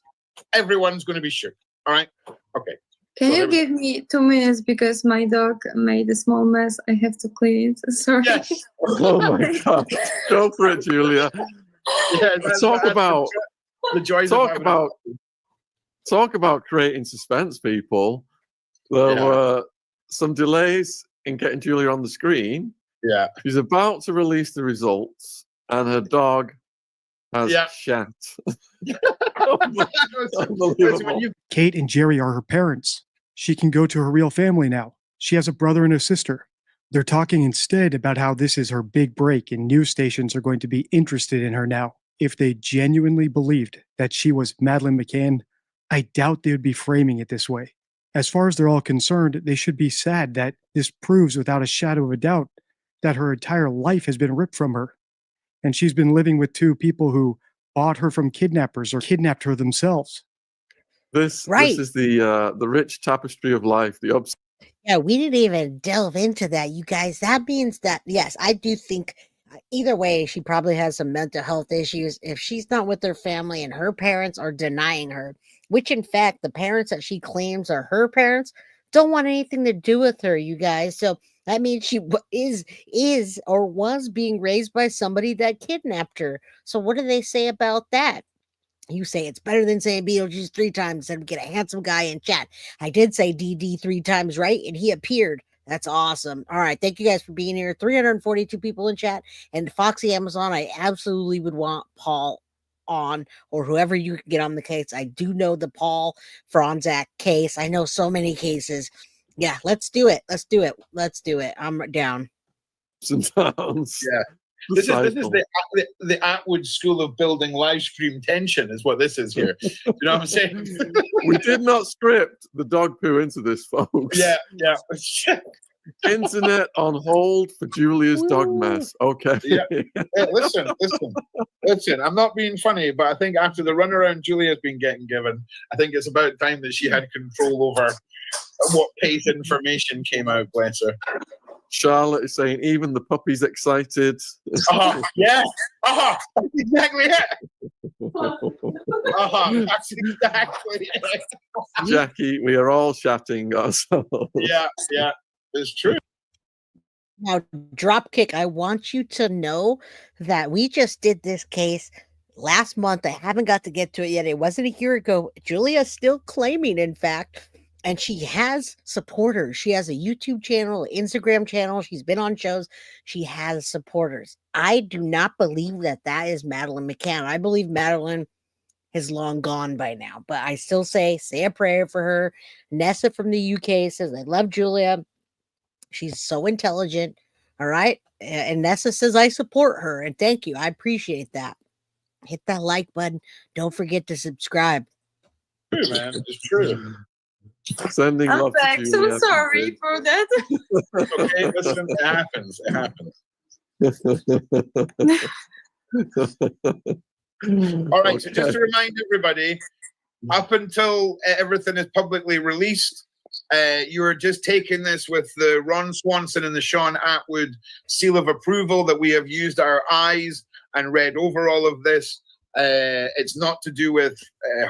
everyone's going to be shook. All right? Okay. Can you give me 2 minutes because my dog made a small mess? I have to clean it. Sorry. Yes. Oh my God. Go for it, Julia. Yeah, Talk about the joys Talk about creating suspense, people. There were some delays in getting Julia on the screen. Yeah. She's about to release the results, and her dog has shat. Unbelievable. Kate and Jerry are her parents. She can go to her real family now. She has a brother and a sister. They're talking instead about how this is her big break and news stations are going to be interested in her now. If they genuinely believed that she was Madeleine McCann, I doubt they would be framing it this way. As far as they're all concerned, they should be sad that this proves without a shadow of a doubt that her entire life has been ripped from her. And she's been living with two people who bought her from kidnappers or kidnapped her themselves. This is the rich tapestry of life. Yeah, we didn't even delve into that, you guys. That means that, yes, I do think either way, she probably has some mental health issues. If she's not with her family and her parents are denying her, which in fact, the parents that she claims are her parents don't want anything to do with her, you guys. So that means she is or was being raised by somebody that kidnapped her. So what do they say about that? You say it's better than saying Beetlejuice 3 times and get a handsome guy in chat. I did say DD 3 times, right? And he appeared. That's awesome. All right. Thank you guys for being here. 342 people in chat. And Foxy Amazon, I absolutely would want Paul on, or whoever you can get on the case. I do know the Paul Franzak case. I know so many cases. Yeah, let's do it. Let's do it. Let's do it. I'm down. Sometimes. Yeah. This is the Atwood School of Building live stream tension is what this is here. You know what I'm saying? We did not script the dog poo into this, folks. Yeah. Internet on hold for Julia's dog mess. Okay. Yeah. Hey, listen. I'm not being funny, but I think after the runaround Julia's been getting given, I think it's about time that she had control over what pace information came out. Bless her. Charlotte is saying, even the puppy's excited. Yeah. That's exactly it. That's exactly it. Jackie, we are all chatting ourselves. Yeah. It's true. Now, Dropkick, I want you to know that we just did this case last month. I haven't got to get to it yet. It wasn't a year ago. Julia's still claiming, in fact, and she has supporters. She has a YouTube channel, an Instagram channel. She's been on shows. She has supporters. I do not believe that is Madeleine McCann. I believe Madeleine is long gone by now. But I still say a prayer for her. Nessa from the UK says, I love Julia. She's so intelligent. All right. And Nessa says, I support her. And thank you. I appreciate that. Hit that like button. Don't forget to subscribe. True, man. It's true. Sending love to Julia. So sorry for that. Okay, listen, it happens. All right, so just to remind everybody, up until everything is publicly released, you are just taking this with the Ron Swanson and the Sean Atwood seal of approval that we have used our eyes and read over all of this. It's not to do with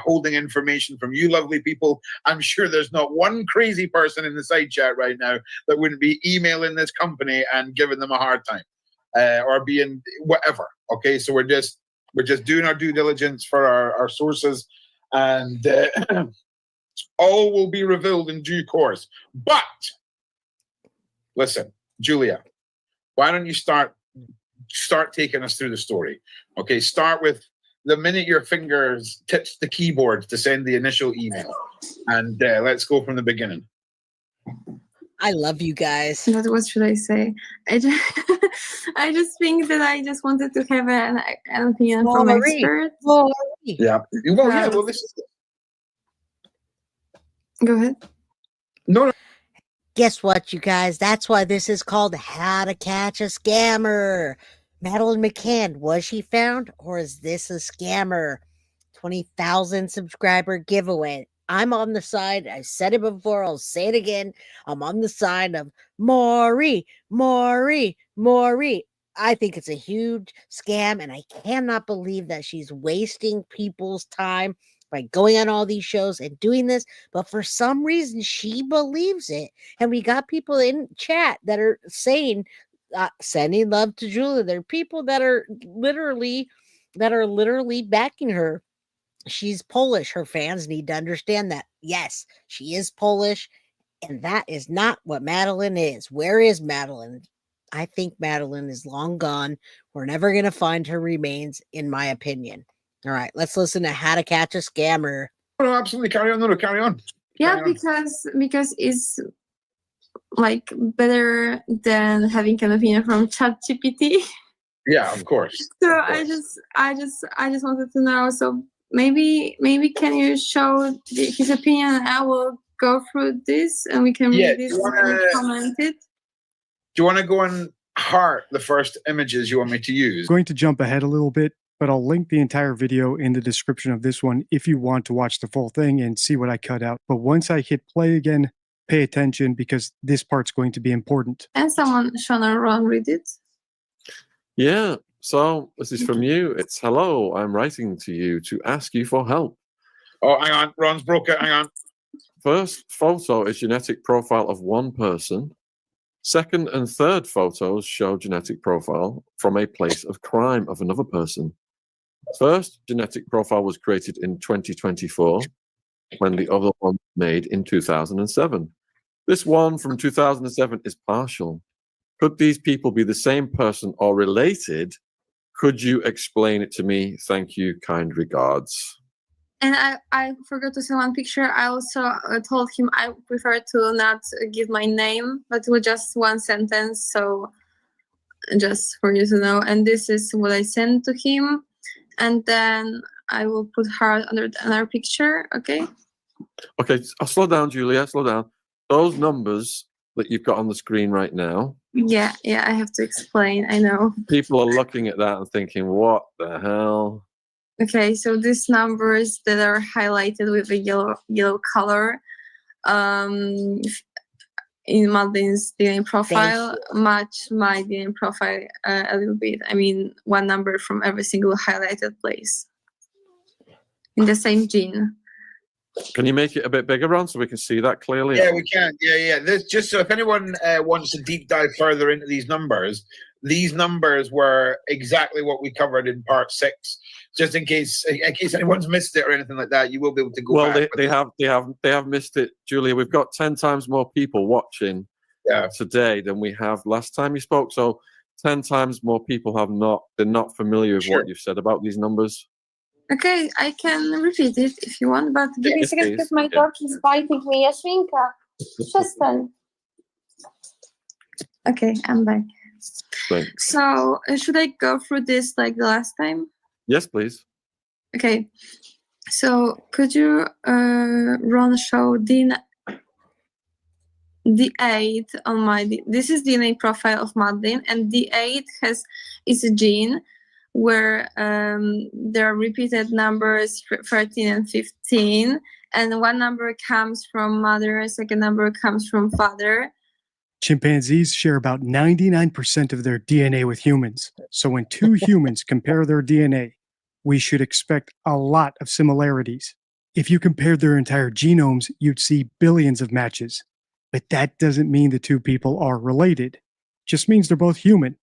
holding information from you lovely people. I'm sure there's not one crazy person in the side chat right now that wouldn't be emailing this company and giving them a hard time or being whatever. Okay, so we're just doing our due diligence for our sources, and all will be revealed in due course. But listen, Julia, why don't you start taking us through the story? Okay, start with the minute your fingers touch the keyboard to send the initial email, and let's go from the beginning. I love you guys. What should I say? I just think that I just wanted to have an opinion from expert. Yeah. Well, this is. Go ahead. No. Guess what, you guys? That's why this is called How to Catch a Scammer. Madeleine McCann, was she found or is this a scammer? 20,000 subscriber giveaway. I'm on the side. I said it before. I'll say it again. I'm on the side of Maury. I think it's a huge scam, and I cannot believe that she's wasting people's time by going on all these shows and doing this. But for some reason, she believes it. And we got people in chat that are saying, sending love to Julia. There are people that are literally backing her. She's Polish. Her fans need to understand that. Yes, she is Polish, and that is not what Madeleine is. Where is Madeleine? I think Madeleine is long gone. We're never going to find her remains, in my opinion. All right, let's listen to How to Catch a Scammer. No, absolutely. Carry on. No, carry on. Yeah, because it's like better than having an opinion from ChatGPT. Yeah, of course. So Of course. I just wanted to know. So maybe can you show his opinion, and I will go through this and we can read this and comment it. Do you want to go and heart the first images you want me to use? I'm going to jump ahead a little bit, but I'll link the entire video in the description of this one if you want to watch the full thing and see what I cut out. But once I hit play again, pay attention because this part's going to be important. And someone, Sean or Ron, read it. Yeah, so this is from you. It's hello, I'm writing to you to ask you for help. Oh, hang on. Ron's broke it. Hang on. First photo is genetic profile of one person. Second and third photos show genetic profile from a place of crime of another person. First genetic profile was created in 2024, when the other one was made in 2007. This one from 2007 is partial. Could these people be the same person or related? Could you explain it to me? Thank you, kind regards. And I forgot to send one picture. I also told him I prefer to not give my name, but with just one sentence. So just for you to know. And this is what I sent to him. And then I will put her under another picture. Okay. Okay, I'll slow down, Julia. Slow down. Those numbers that you've got on the screen right now. Yeah, I have to explain. I know. People are looking at that and thinking, what the hell? Okay, so these numbers that are highlighted with a yellow color in Madeleine's DNA profile match my DNA profile a little bit. I mean, one number from every single highlighted place in the same gene. Can you make it a bit bigger, Ron, so we can see that clearly? Yeah, we can. Yeah. This, just so if anyone wants to deep dive further into these numbers were exactly what we covered in part 6. Just in case anyone's missed it or anything like that, you will be able to go back. Well, they have missed it, Julia. We've got 10 times more people watching today than we have last time you spoke. So 10 times more people they're not familiar with what you've said about these numbers. Okay, I can repeat it if you want, but give me a second because my dog is biting me. Yasminka, przestań. Okay, I'm back. Thanks. So should I go through this like the last time? Yes, please. Okay. So could you, Ron, show the 8 on my... This is DNA profile of Madeleine, and the 8 is a gene where there are repeated numbers 13 and 15, and one number comes from mother, second number comes from father. Chimpanzees share about 99% of their DNA with humans. So when two humans compare their DNA, we should expect a lot of similarities. If you compared their entire genomes, you'd see billions of matches. But that doesn't mean the two people are related. It just means they're both human.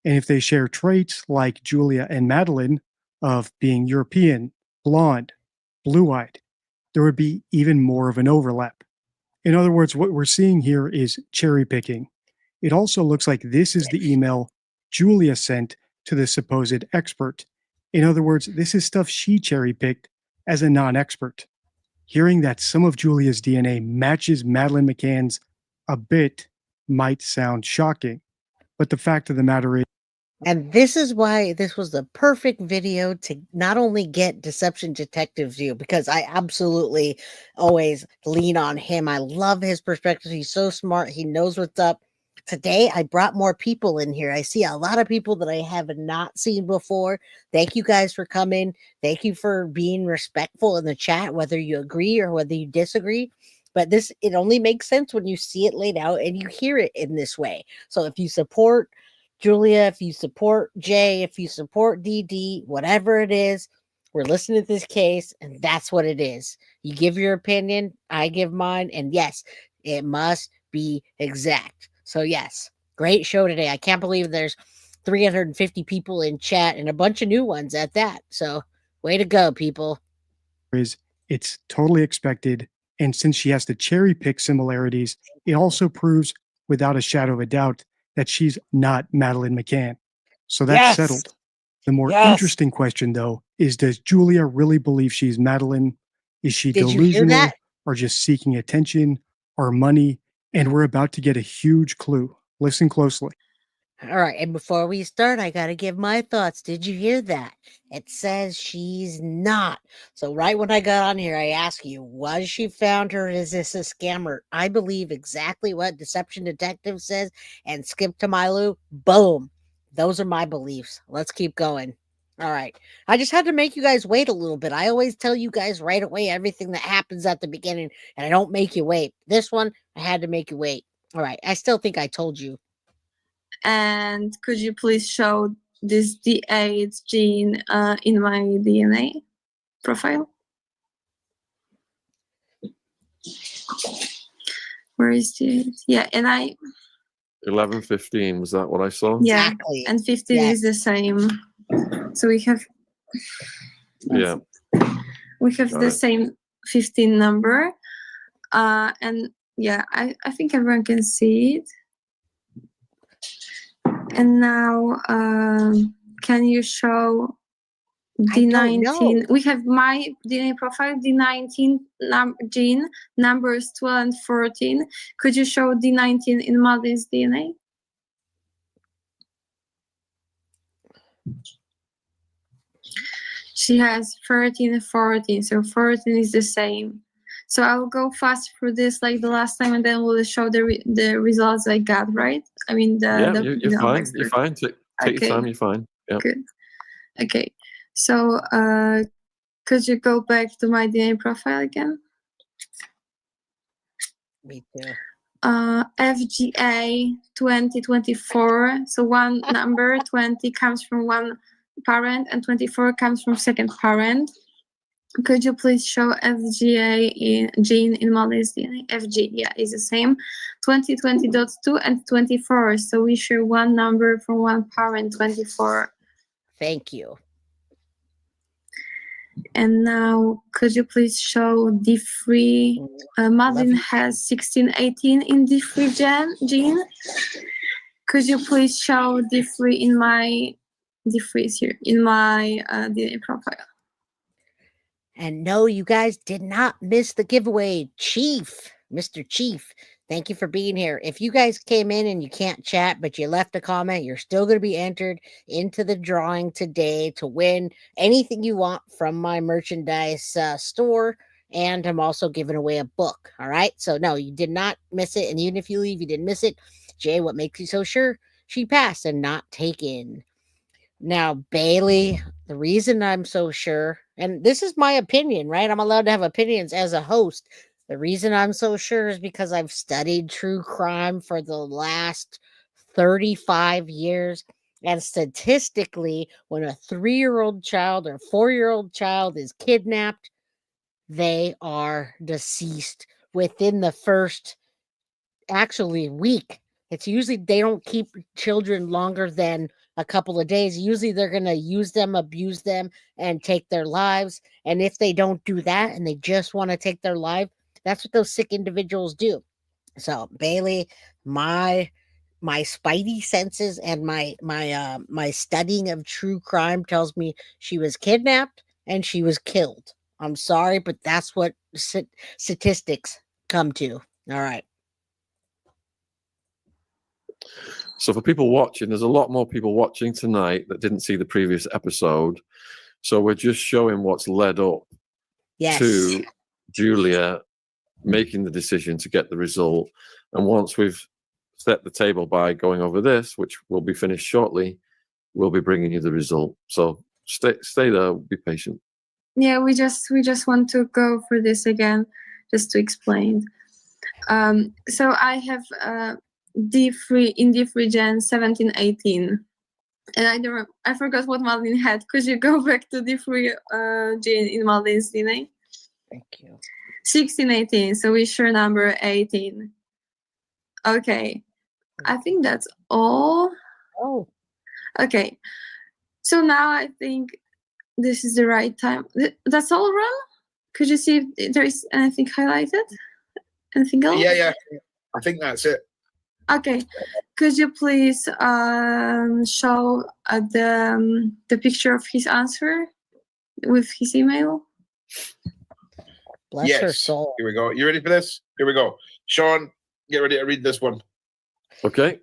And if they share traits like Julia and Madeleine of being European, blonde, blue-eyed, there would be even more of an overlap. In other words, what we're seeing here is cherry picking. It also looks like this is the email Julia sent to the supposed expert. In other words, this is stuff she cherry picked as a non-expert. Hearing that some of Julia's DNA matches Madeleine McCann's a bit might sound shocking, but the fact of the matter is And this is why this was the perfect video to not only get Deception Detective View, because I absolutely always lean on him. I love his perspective. He's so smart. He knows what's up. Today, I brought more people in here. I see a lot of people that I have not seen before. Thank you guys for coming. Thank you for being respectful in the chat, whether you agree or whether you disagree. But it only makes sense when you see it laid out and you hear it in this way. So if you support Julia, if you support Jay, if you support DD, whatever it is, we're listening to this case, and that's what it is. You give your opinion, I give mine, and yes, it must be exact. So, yes, great show today. I can't believe there's 350 people in chat and a bunch of new ones at that. So, way to go, people. It's totally expected. And since she has to cherry pick similarities, it also proves without a shadow of a doubt that she's not Madeleine McCann. So that's settled. The more interesting question, though, is does Julia really believe she's Madeleine? Is she Did you hear delusional that? or just seeking attention or money? And we're about to get a huge clue. Listen closely. All right, and before we start, I got to give my thoughts. Did you hear that? It says she's not. So right when I got on here, I asked you, was she found her? Is this a scammer? I believe exactly what Deception Detective says, and skip to Milu, boom. Those are my beliefs. Let's keep going. All right. I just had to make you guys wait a little bit. I always tell you guys right away everything that happens at the beginning, and I don't make you wait. This one, I had to make you wait. All right. I still think I told you. And could you please show this D8 gene in my DNA profile? Where is D8? Yeah, and 11:15, was that what I saw? Yeah, Exactly. and 15 is the same. So we have Yeah. the it. same 15 number. And yeah, I think everyone can see it. And now, can you show D19? We have my DNA profile, D19 gene, numbers 12 and 14. Could you show D19 in Madeleine's DNA? She has 13 and 14, so 14 is the same. So I'll go fast through this like the last time, and then we'll show the results I got, right? I mean, you're fine. You're fine. Take your time. You're fine. Yeah. Good. Okay. So, could you go back to my DNA profile again? Me too. FGA 2024. So one number 20 comes from one parent, and 24 comes from second parent. Could you please show FGA gene in Madeleine's DNA? FG, yeah, is the same. 2020.2 and 24. So we share one number from one parent, 24. Thank you. And now, could you please show D3? Madeleine has 1618 in D3 gene. Could you please show D3 in my D3 is here in my DNA profile? And no, you guys did not miss the giveaway. Chief, Mr. Chief, thank you for being here. If you guys came in and you can't chat, but you left a comment, you're still going to be entered into the drawing today to win anything you want from my merchandise store. And I'm also giving away a book. All right. So, no, you did not miss it. And even if you leave, you didn't miss it. Jay, what makes you so sure she passed and not taken? Now, Bailey, the reason I'm so sure, and this is my opinion, right? I'm allowed to have opinions as a host. The reason I'm so sure is because I've studied true crime for the last 35 years. And statistically, when a 3-year-old child or 4-year-old child is kidnapped, they are deceased within the first week. It's usually they don't keep children longer than a couple of days. Usually they're going to use them, abuse them, and take their lives. And if they don't do that and they just want to take their life, that's what those sick individuals do. So Bailey, my spidey senses and my studying of true crime tells me she was kidnapped and she was killed. I'm sorry, but that's what statistics come to. All right. So for people watching, there's a lot more people watching tonight that didn't see the previous episode. So we're just showing what's led up to Julia making the decision to get the result. And once we've set the table by going over this, which will be finished shortly, we'll be bringing you the result. So stay there, be patient. Yeah, we just want to go through this again, just to explain. So I have D3 in D3 Gen 1718, and I forgot what Madeleine had. Could you go back to D3 Gen in Madeleine's DNA? Thank you. 1618. So we share number 18. Okay, I think that's all. Oh, okay. So now I think this is the right time. That's all, Ron? Could you see if there is anything highlighted? Anything else? Yeah. I think that's it. Okay. Could you please show the picture of his answer with his email? bless her soul. Here we go. You ready for this? Here we go. Sean, get ready to read this one. Okay.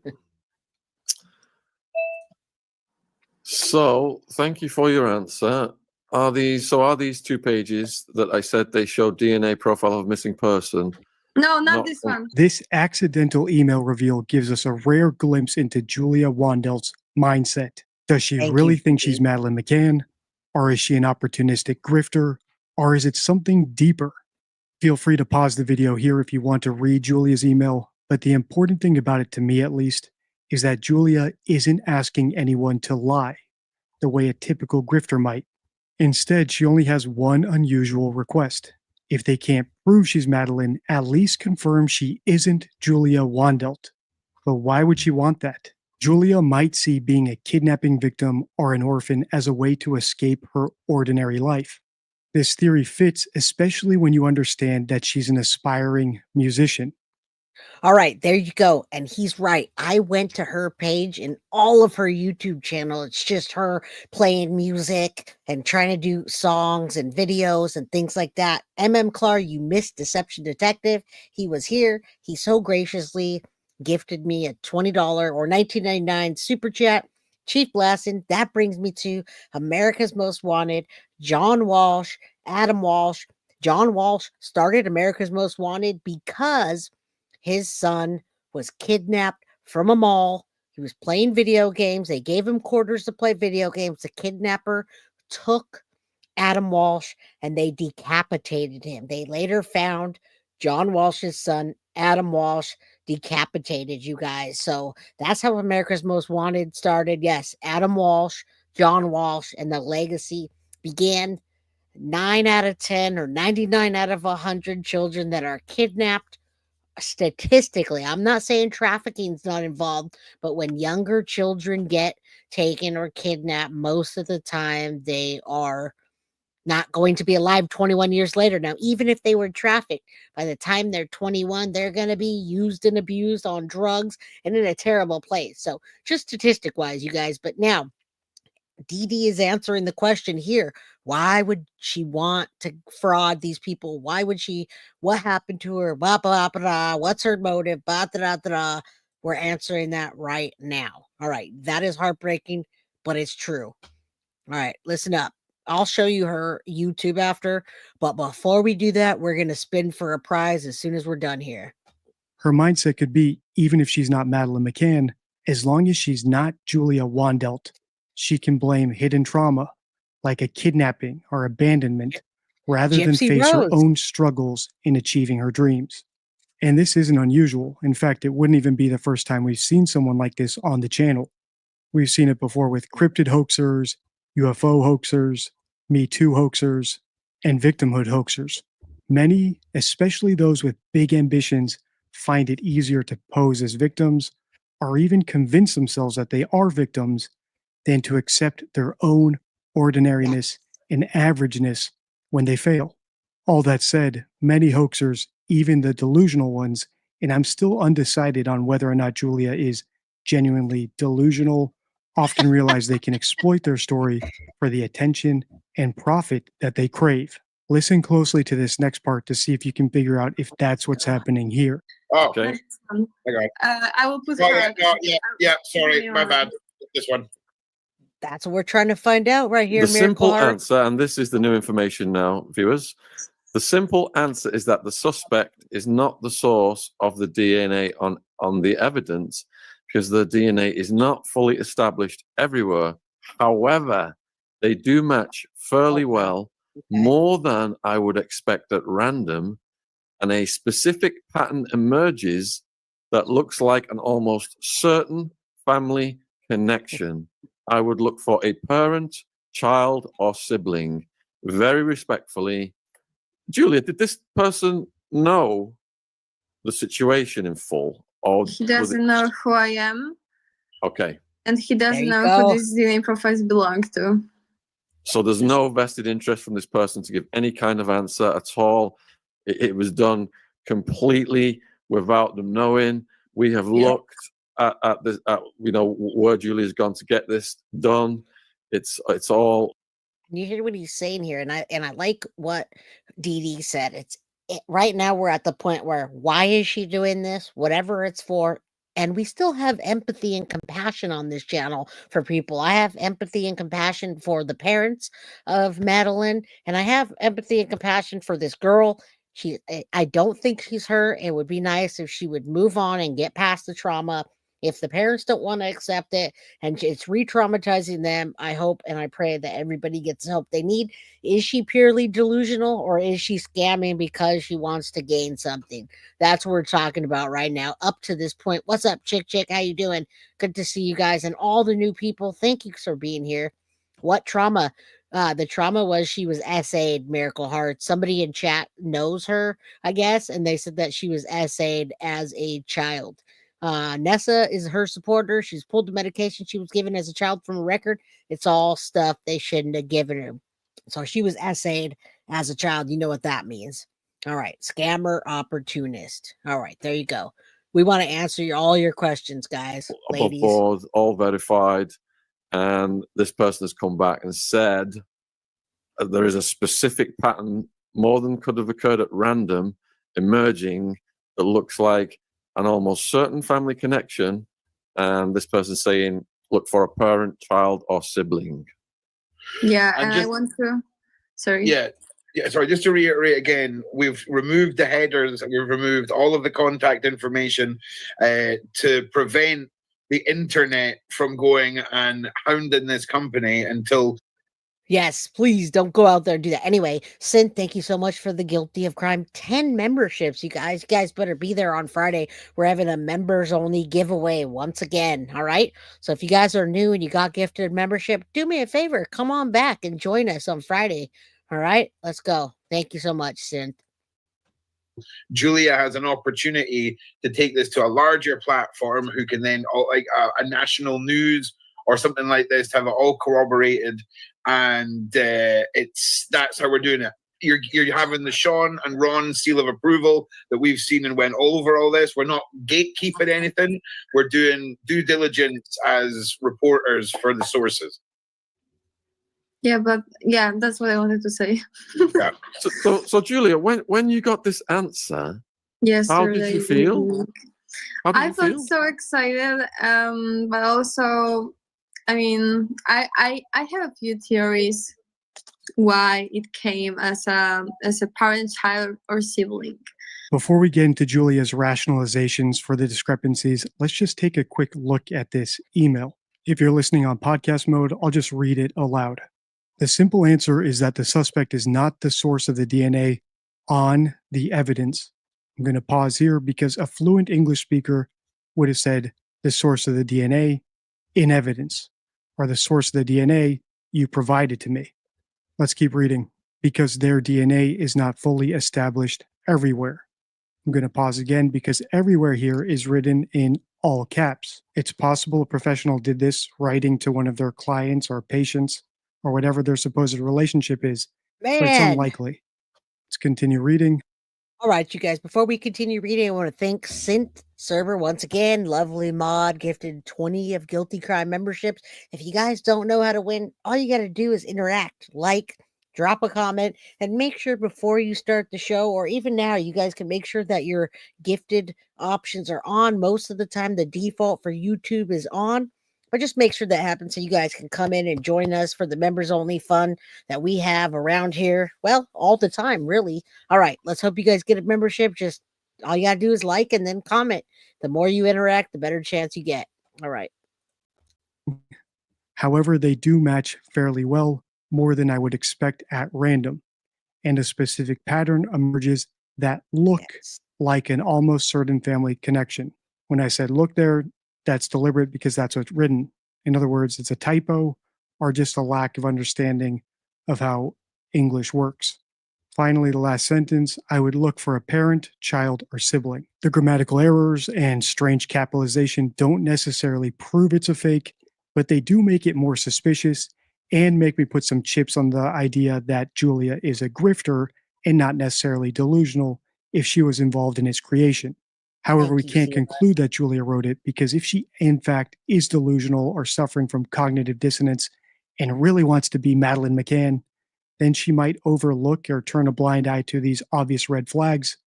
So thank you for your answer. Are these 2 pages that I said they show DNA profile of missing person? No, not this one. This accidental email reveal gives us a rare glimpse into Julia Wandelt's mindset. Does she really think she's Madeleine McCann? Or is she an opportunistic grifter? Or is it something deeper? Feel free to pause the video here if you want to read Julia's email, but the important thing about it, to me at least, is that Julia isn't asking anyone to lie the way a typical grifter might. Instead, she only has one unusual request. If they can't prove she's Madeleine, at least confirm she isn't Julia Wandelt. But why would she want that? Julia might see being a kidnapping victim or an orphan as a way to escape her ordinary life. This theory fits, especially when you understand that she's an aspiring musician. All right, there you go. And he's right. I went to her page and all of her YouTube channel. It's just her playing music and trying to do songs and videos and things like that. Clark, you missed Deception Detective. He was here. He so graciously gifted me a $20 or $19.99 super chat. Chief blessing. That brings me to America's Most Wanted, John Walsh, Adam Walsh. John Walsh started America's Most Wanted because his son was kidnapped from a mall. He was playing video games. They gave him quarters to play video games. The kidnapper took Adam Walsh and they decapitated him. They later found John Walsh's son, Adam Walsh, decapitated, you guys. So that's how America's Most Wanted started. Yes, Adam Walsh, John Walsh, and the legacy began. 9 out of 10 or 99 out of 100 children that are kidnapped. Statistically, I'm not saying trafficking's not involved, but when younger children get taken or kidnapped, most of the time they are not going to be alive 21 years later. Now, even if they were trafficked, by the time they're 21, they're going to be used and abused on drugs and in a terrible place. So just statistic wise, you guys. But now Dee Dee is answering the question here. Why would she want to fraud these people? Why would she? What happened to her? Blah, blah, blah. What's her motive? Blah, blah, blah. We're answering that right now. All right. That is heartbreaking, but it's true. All right. Listen up. I'll show you her YouTube after. But before we do that, we're going to spin for a prize as soon as we're done here. Her mindset could be, even if she's not Madeleine McCann, as long as she's not Julia Wandelt, she can blame hidden trauma, like a kidnapping or abandonment, rather than face her own struggles in achieving her dreams. And this isn't unusual. In fact, it wouldn't even be the first time we've seen someone like this on the channel. We've seen it before with cryptid hoaxers, UFO hoaxers, Me Too hoaxers, and victimhood hoaxers. Many, especially those with big ambitions, find it easier to pose as victims or even convince themselves that they are victims than to accept their own ordinariness and averageness when they fail. All that said, many hoaxers, even the delusional ones, and I'm still undecided on whether or not Julia is genuinely delusional, often realize they can exploit their story for the attention and profit that they crave. Listen closely to this next part to see if you can figure out if that's what's happening here. Oh, Okay. okay. I will put Oh, her. yeah. Sorry, my bad. This one. That's what we're trying to find out right here, The Miracle simple Heart. answer, and this is the new information now, viewers. The simple answer is that the suspect is not the source of the DNA on the evidence, because the DNA is not fully established everywhere. However, they do match fairly well, more than I would expect at random, and a specific pattern emerges that looks like an almost certain family connection. I would look for a parent, child, or sibling. Very respectfully, Julia, did this person know the situation in full? Or He doesn't know who I am, Okay. and he There doesn't you know go. who these DNA profiles belong to. So there's no vested interest from this person to give any kind of answer at all. It was done completely without them knowing. We have looked at this, where Julia's gone to get this done. It's all. You hear what he's saying here, and I like what Dee Dee said. Right now we're at the point where why is she doing this? Whatever it's for. And we still have empathy and compassion on this channel for people. I have empathy and compassion for the parents of Madeleine, and I have empathy and compassion for this girl. I don't think she's her. It would be nice if she would move on and get past the trauma. If the parents don't want to accept it and it's re-traumatizing them, I hope and I pray that everybody gets the help they need. Is she purely delusional, or is she scamming because she wants to gain something? That's what we're talking about right now. Up to this point. What's up, Chick? How you doing? Good to see you guys and all the new people. Thank you for being here. What trauma? The trauma was she was essayed, Miracle Heart. Somebody in chat knows her, I guess, and they said that she was essayed as a child. Nessa is her supporter. She's pulled the medication she was given as a child from a record. It's all stuff they shouldn't have given her. So she was essayed as a child. You know what that means. All right. Scammer, opportunist. All right. There you go. We want to answer all your questions, guys. Above Ladies. board, all verified. And this person has come back and said there is a specific pattern, more than could have occurred at random, emerging that looks like an almost certain family connection. And this person saying, look for a parent, child, or sibling. Yeah, and I want to. Sorry. Yeah, sorry, just to reiterate again, we've removed the headers, we've removed all of the contact information to prevent the internet from going and hounding this company until. Yes, please don't go out there and do that. Anyway, Sin, thank you so much for the Guilty of Crime 10 memberships. You guys better be there on Friday. We're having a members only giveaway once again. All right. So if you guys are new and you got gifted membership, do me a favor. Come on back and join us on Friday. All right. Let's go. Thank you so much, Sin. Julia has an opportunity to take this to a larger platform who can then, like a national news or something like this, to have it all corroborated. And that's how we're doing it. You're having the Sean and Ron seal of approval that we've seen and went all over all this. We're not gatekeeping anything. We're doing due diligence as reporters for the sources. Yeah, but that's what I wanted to say. Yeah. So Julia, when you got this answer, how did you feel? I felt so excited, but also, I mean, I have a few theories why it came as a parent, child, or sibling. Before we get into Julia's rationalizations for the discrepancies, let's just take a quick look at this email. If you're listening on podcast mode, I'll just read it aloud. The simple answer is that the suspect is not the source of the DNA on the evidence. I'm going to pause here because a fluent English speaker would have said the source of the DNA in evidence, or the source of the DNA you provided to me. Let's keep reading. Because their DNA is not fully established everywhere. I'm going to pause again because everywhere here is written in all caps. It's possible a professional did this writing to one of their clients or patients or whatever their supposed relationship is, but it's unlikely. Let's continue reading. All right, you guys, before we continue reading, I want to thank Synth Server once again. Lovely mod, gifted 20 of Guilty Crime memberships. If you guys don't know how to win, all you got to do is interact, like, drop a comment, and make sure before you start the show, or even now, you guys can make sure that your gifted options are on. Most of the time, the default for YouTube is on, but just make sure that happens so you guys can come in and join us for the members only fun that we have around here. Well, all the time, really. All right, let's hope you guys get a membership. Just all you gotta do is like and then comment. The more you interact, the better chance you get. All right. However, they do match fairly well, more than I would expect at random, and a specific pattern emerges that look Yes. like an almost certain family connection. When I said look there, that's deliberate because that's what's written. In other words, it's a typo or just a lack of understanding of how English works. Finally, the last sentence, I would look for a parent, child, or sibling. The grammatical errors and strange capitalization don't necessarily prove it's a fake, but they do make it more suspicious and make me put some chips on the idea that Julia is a grifter and not necessarily delusional if she was involved in its creation. However, we Thank you, can't Sheila. conclude that Julia wrote it because if she in fact is delusional or suffering from cognitive dissonance and really wants to be Madeleine McCann, then she might overlook or turn a blind eye to these obvious red flags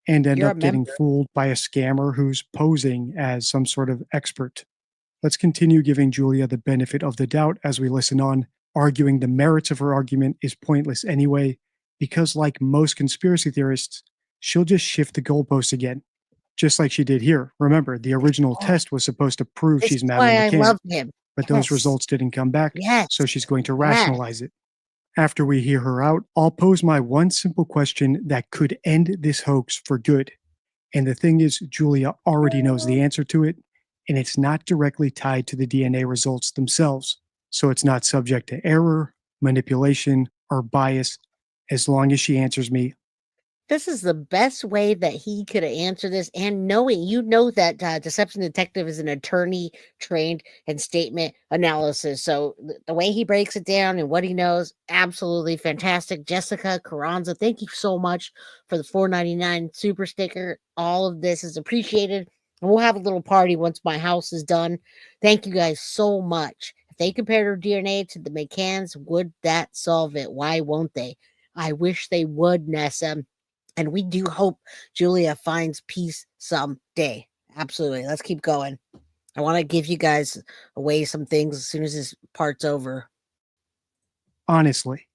and end You're a up getting member. fooled by a scammer who's posing as some sort of expert. Let's continue giving Julia the benefit of the doubt as we listen on, arguing the merits of her argument is pointless anyway, because like most conspiracy theorists, she'll just shift the goalposts again, just like she did here. Remember, the original test was supposed to prove This she's is why I Madeleine McCann, love him. but those Yes. results didn't come back, Yes. so she's going to Yes. rationalize it. After we hear her out, I'll pose my one simple question that could end this hoax for good. And the thing is, Julia already knows the answer to it, and it's not directly tied to the DNA results themselves. So it's not subject to error, manipulation, or bias as long as she answers me. This is the best way that he could have answered this. And knowing, you know, that Deception Detective is an attorney trained in statement analysis. So the way he breaks it down and what he knows, absolutely fantastic. Jessica Carranza, thank you so much for the $4.99 super sticker. All of this is appreciated. And we'll have a little party once my house is done. Thank you guys so much. If they compared her DNA to the McCanns, would that solve it? Why won't they? I wish they would, Nessa. And we do hope Julia finds peace someday. Absolutely. Let's keep going. I want to give you guys away some things as soon as this part's over. Honestly.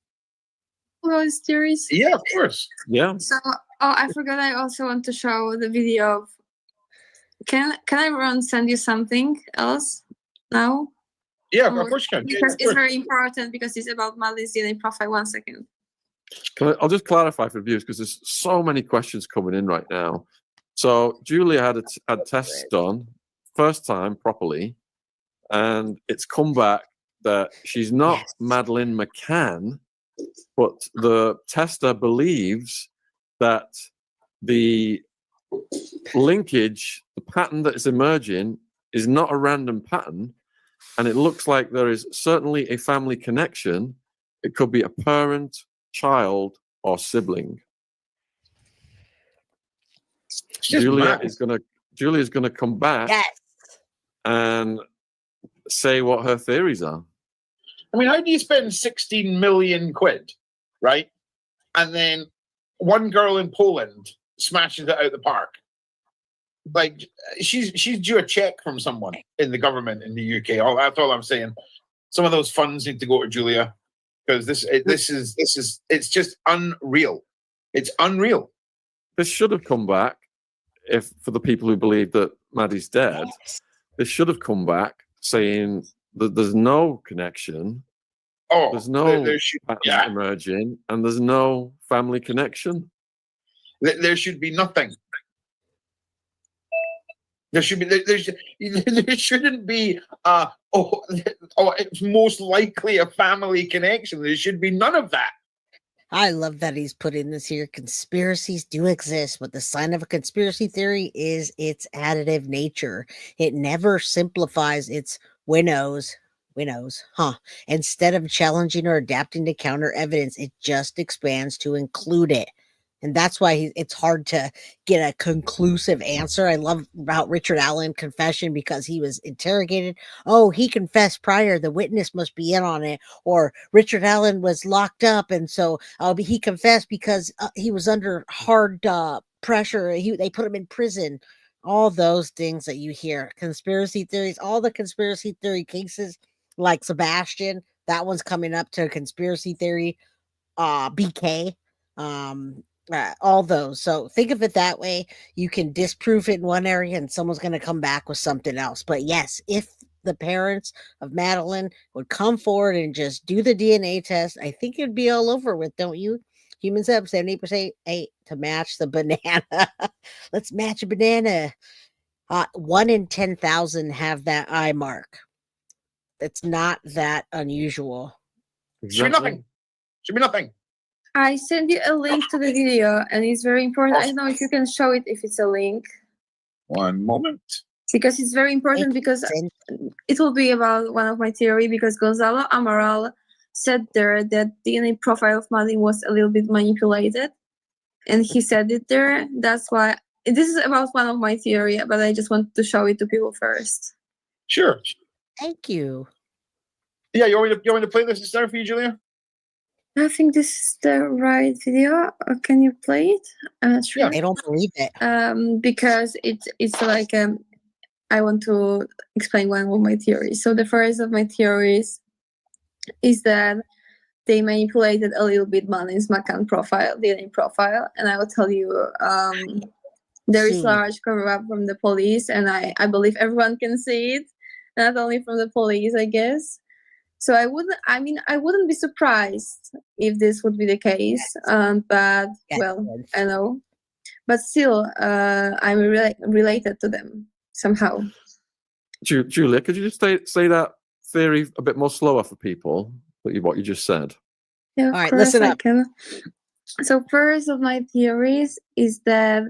Those theories. Yeah, of course. Yeah. So, I forgot. I also want to show the video of. Can I send you something else now? Yeah, of course you can. Yeah, Because of it's course. very important because it's about Madeleine's DNA profile. 1 second. I'll just clarify for viewers because there's so many questions coming in right now. So Julia had tests done first time properly, and it's come back that she's not Yes. Madeleine McCann, but the tester believes that the linkage, the pattern that is emerging, is not a random pattern, and it looks like there is certainly a family connection. It could be a parent, child, or sibling. Julia is gonna come back Yes. and say what her theories are. I mean, how do you spend 16 million quid, right? And then one girl in Poland smashes it out the park. Like she's due a check from someone in the government in the UK. That's all I'm saying. Some of those funds need to go to Julia because this is it's just unreal. It's unreal. This should have come back for the people who believe that Maddie's dead. This should have come back saying that there's no connection. Oh, There's no there should, pattern emerging, and there's no family connection. there should be nothing. There should be there shouldn't be it's most likely a family connection. There should be none of that. I love that he's putting this here. Conspiracies do exist, but the sign of a conspiracy theory is its additive nature. It never simplifies its winnows. Instead of challenging or adapting to counter evidence, it just expands to include it. And that's why it's hard to get a conclusive answer. I love about Richard Allen confession because he was interrogated. Oh, he confessed prior. The witness must be in on it. Or Richard Allen was locked up. And so he confessed because he was under hard pressure. They put him in prison. All those things that you hear. Conspiracy theories, all the conspiracy theory cases like Sebastian, that one's coming up to conspiracy theory. BK. All those. So think of it that way. You can disprove it in one area and someone's going to come back with something else. But yes, if the parents of Madeleine would come forward and just do the DNA test, I think it'd be all over with, don't you? Humans have 70% to match the banana. Let's match a banana. 1 in 10,000 have that eye mark. It's not that unusual. Should be nothing. Should be nothing. I sent you a link to the video, and it's very important. I don't know if you can show it if it's a link. One moment. Because it's very important, because it will be about one of my theory, because Gonzalo Amaral said there that DNA profile of Madeleine was a little bit manipulated, and he said it there. That's why this is about one of my theory, but I just wanted to show it to people first. Sure. Thank you. Yeah, you want me to play this instead for you, Julia? I think this is the right video. Can you play it? I'm not sure. Yeah, I don't believe it. Because it's like I want to explain one of my theories. So the first of my theories is that they manipulated a little bit Madeline's McCann profile, DNA profile, and I will tell you there is large cover up from the police, and I believe everyone can see it, not only from the police, I guess. So I wouldn't be surprised if this would be the case. But well, I know. But still, I'm related to them somehow. Julia, could you just say that theory a bit more slower for people? What you just said. Yeah, of course I can. So first of my theories is that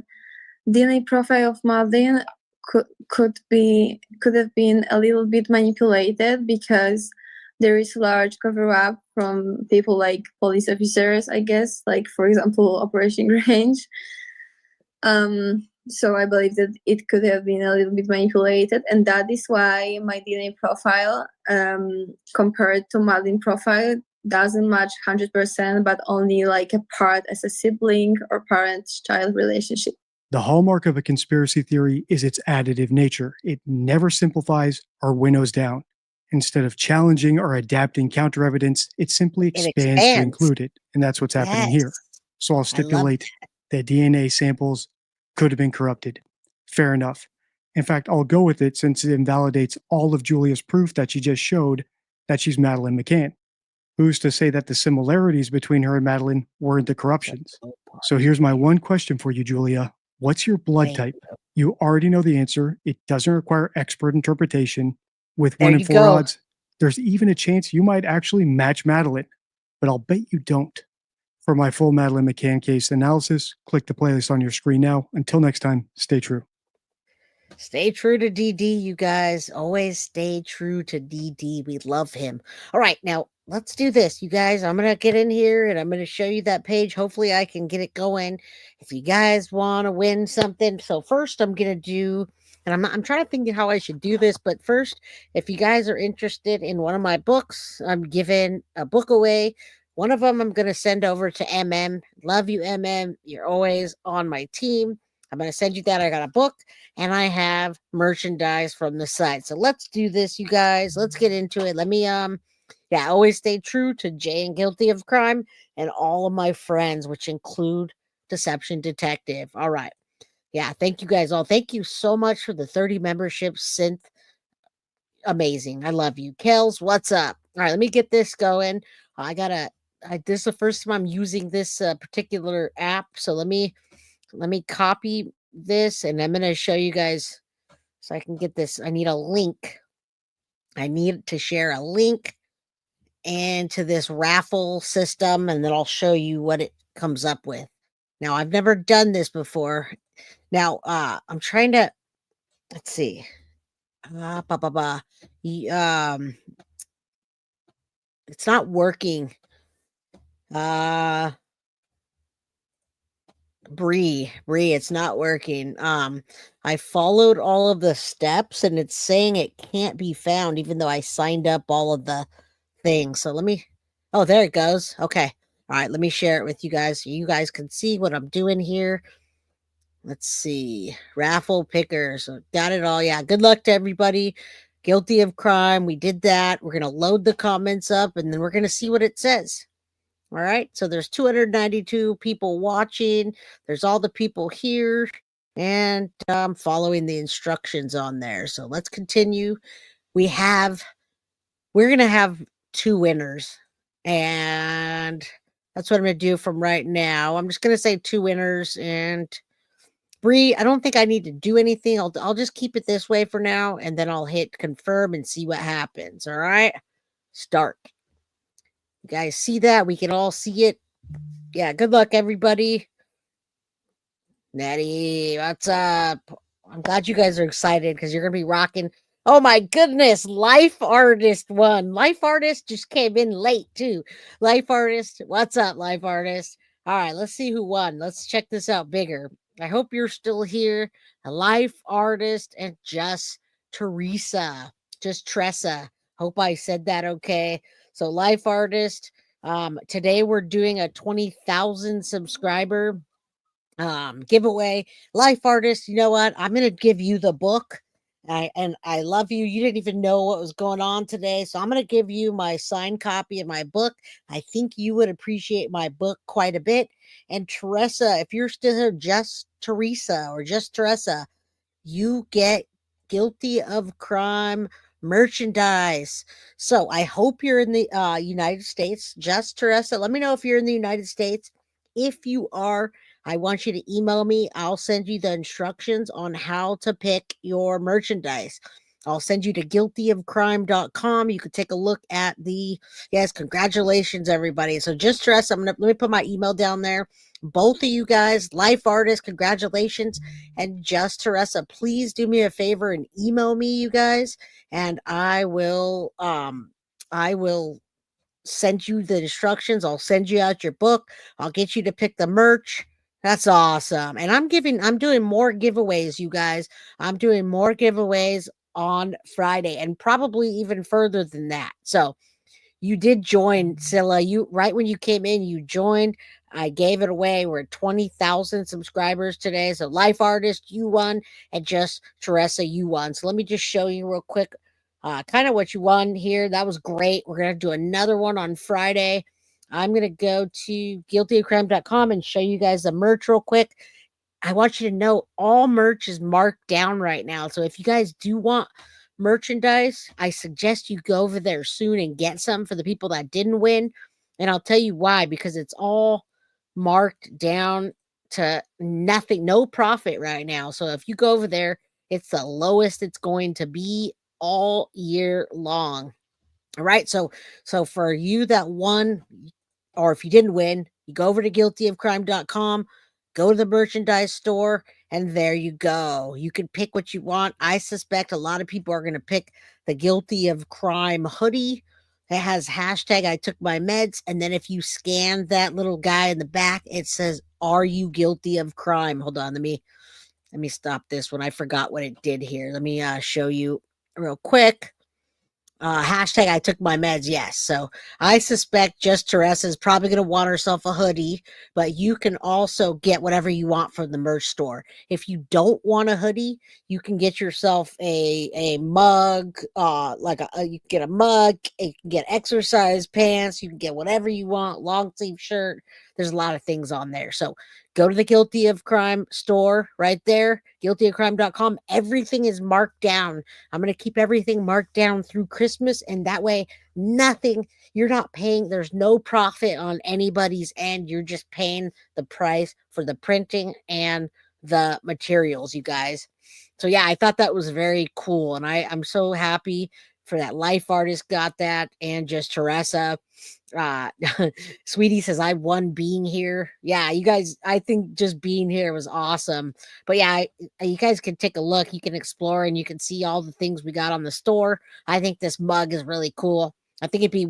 DNA profile of Madeleine could have been a little bit manipulated, because there is large cover-up from people like police officers, I guess, like, for example, Operation Grange. So I believe that it could have been a little bit manipulated, and that is why my DNA profile, compared to Madeleine profile, doesn't match 100%, but only like a part as a sibling or parent-child relationship. The hallmark of a conspiracy theory is its additive nature. It never simplifies or winnows down. Instead of challenging or adapting counter evidence, it simply expands to include it. And that's what's happening here. So I'll stipulate that DNA samples could have been corrupted. Fair enough. In fact, I'll go with it since it invalidates all of Julia's proof that she just showed that she's Madeleine McCann. Who's to say that the similarities between her and Madeleine weren't the corruptions? So here's my one question for you, Julia. What's your blood type? You already know the answer. It doesn't require expert interpretation. With 1 in 4 odds, there's even a chance you might actually match Madeleine, but I'll bet you don't. For my full Madeleine McCann case analysis, click the playlist on your screen now. Until next time, stay true. Stay true to DD, you guys. Always stay true to DD. We love him. All right, now let's do this, you guys. I'm going to get in here and I'm going to show you that page. Hopefully I can get it going if you guys want to win something. So first I'm going to do, and I'm trying to think of how I should do this, but first, if you guys are interested in one of my books, I'm giving a book away. One of them I'm going to send over to MM. Love you, MM. You're always on my team. I'm going to send you that. I got a book and I have merchandise from the site. So let's do this, you guys. Let's get into it. Let me, always stay true to Jay and Guilty of Crime and all of my friends, which include Deception Detective. All right. Yeah. Thank you guys all. Thank you so much for the 30 memberships. Synth. Amazing. I love you. Kels, what's up? All right. Let me get this going. This is the first time I'm using this particular app. So let me copy this and I'm going to show you guys so I can get this. I need a link. I need to share a link into this raffle system and then I'll show you what it comes up with. Now, I've never done this before. Now, I'm trying to, let's see. It's not working. Bree, it's not working. I followed all of the steps and it's saying it can't be found, even though I signed up all of the things. So let me, oh, there it goes. Okay. All right. Let me share it with you guys so you guys can see what I'm doing here. Let's see. Raffle pickers. Got it all. Yeah. Good luck to everybody. Guilty of crime. We did that. We're going to load the comments up and then we're going to see what it says. All right. So there's 292 people watching. There's all the people here. And I'm following the instructions on there. So let's continue. We're going to have 2 winners. And that's what I'm going to do from right now. I'm just going to say 2 winners. And Bree, I don't think I need to do anything. I'll just keep it this way for now. And then I'll hit confirm and see what happens. All right. Start. You guys see that? We can all see it. Yeah, good luck, everybody. Natty, what's up? I'm glad you guys are excited because you're going to be rocking. Oh, my goodness. Life Artist won. Life Artist just came in late, too. Life Artist, what's up, Life Artist? All right, let's see who won. Let's check this out bigger. I hope you're still here. A Life Artist and Just Teresa. Just Tressa. Hope I said that okay. So Life Artist, today we're doing a 20,000 subscriber giveaway. Life Artist, you know what? I'm going to give you the book. And I love you. You didn't even know what was going on today. So I'm going to give you my signed copy of my book. I think you would appreciate my book quite a bit. And Teresa, if you're still here, Just Teresa or Just Teresa, you get Guilty of Crime merchandise. So I hope you're in the United States. Just Teresa, let me know if you're in the United States. If you are, I want you to email me. I'll send you the instructions on how to pick your merchandise. I'll send you to guiltyofcrime.com. You could take a look at yes, congratulations, everybody. So Just Teresa, let me put my email down there. Both of you guys, Life Artist, congratulations. And Just Teresa, please do me a favor and email me, you guys, and I will send you the instructions. I'll send you out your book. I'll get you to pick the merch. That's awesome. And I'm doing more giveaways, you guys. I'm doing more giveaways on Friday and probably even further than that. So you did join, Scylla. Right when you came in, you joined. I gave it away. We're at 20,000 subscribers today. So Life Artist, you won, and Just Teresa, you won. So let me just show you real quick kind of what you won here. That was great. We're going to do another one on Friday. I'm going to go to guiltyofcrime.com and show you guys the merch real quick. I want you to know all merch is marked down right now. So if you guys do want merchandise, I suggest you go over there soon and get some for the people that didn't win. And I'll tell you why, because it's all marked down to nothing, no profit right now. So if you go over there, it's the lowest it's going to be all year long. All right. So for you that won, or if you didn't win, you go over to guiltyofcrime.com, go to the merchandise store, and there you go. You can pick what you want. I suspect a lot of people are going to pick the Guilty of Crime hoodie. It has hashtag I took my meds. And then if you scan that little guy in the back, it says, are you guilty of crime? Hold on. Let me stop this one. I forgot what it did here. Let me show you real quick. Hashtag I took my meds. Yes. So I suspect Just Teresa is probably going to want herself a hoodie, but you can also get whatever you want from the merch store. If you don't want a hoodie, you can get yourself a mug, you can get a mug, you can get exercise pants, you can get whatever you want, long sleeve shirt. There's a lot of things on there. So go to the Guilty of Crime store right there, guiltyofcrime.com. Everything is marked down. I'm going to keep everything marked down through Christmas, and that way you're not paying, there's no profit on anybody's end. You're just paying the price for the printing and the materials, you guys. So yeah, I thought that was very cool, and I'm so happy for that. Life Artist got that, and Just Teresa. Sweetie says I won being here. Yeah, you guys, I think just being here was awesome. But yeah, you guys can take a look, you can explore, and you can see all the things we got on the store. I think this mug is really cool. I think it'd be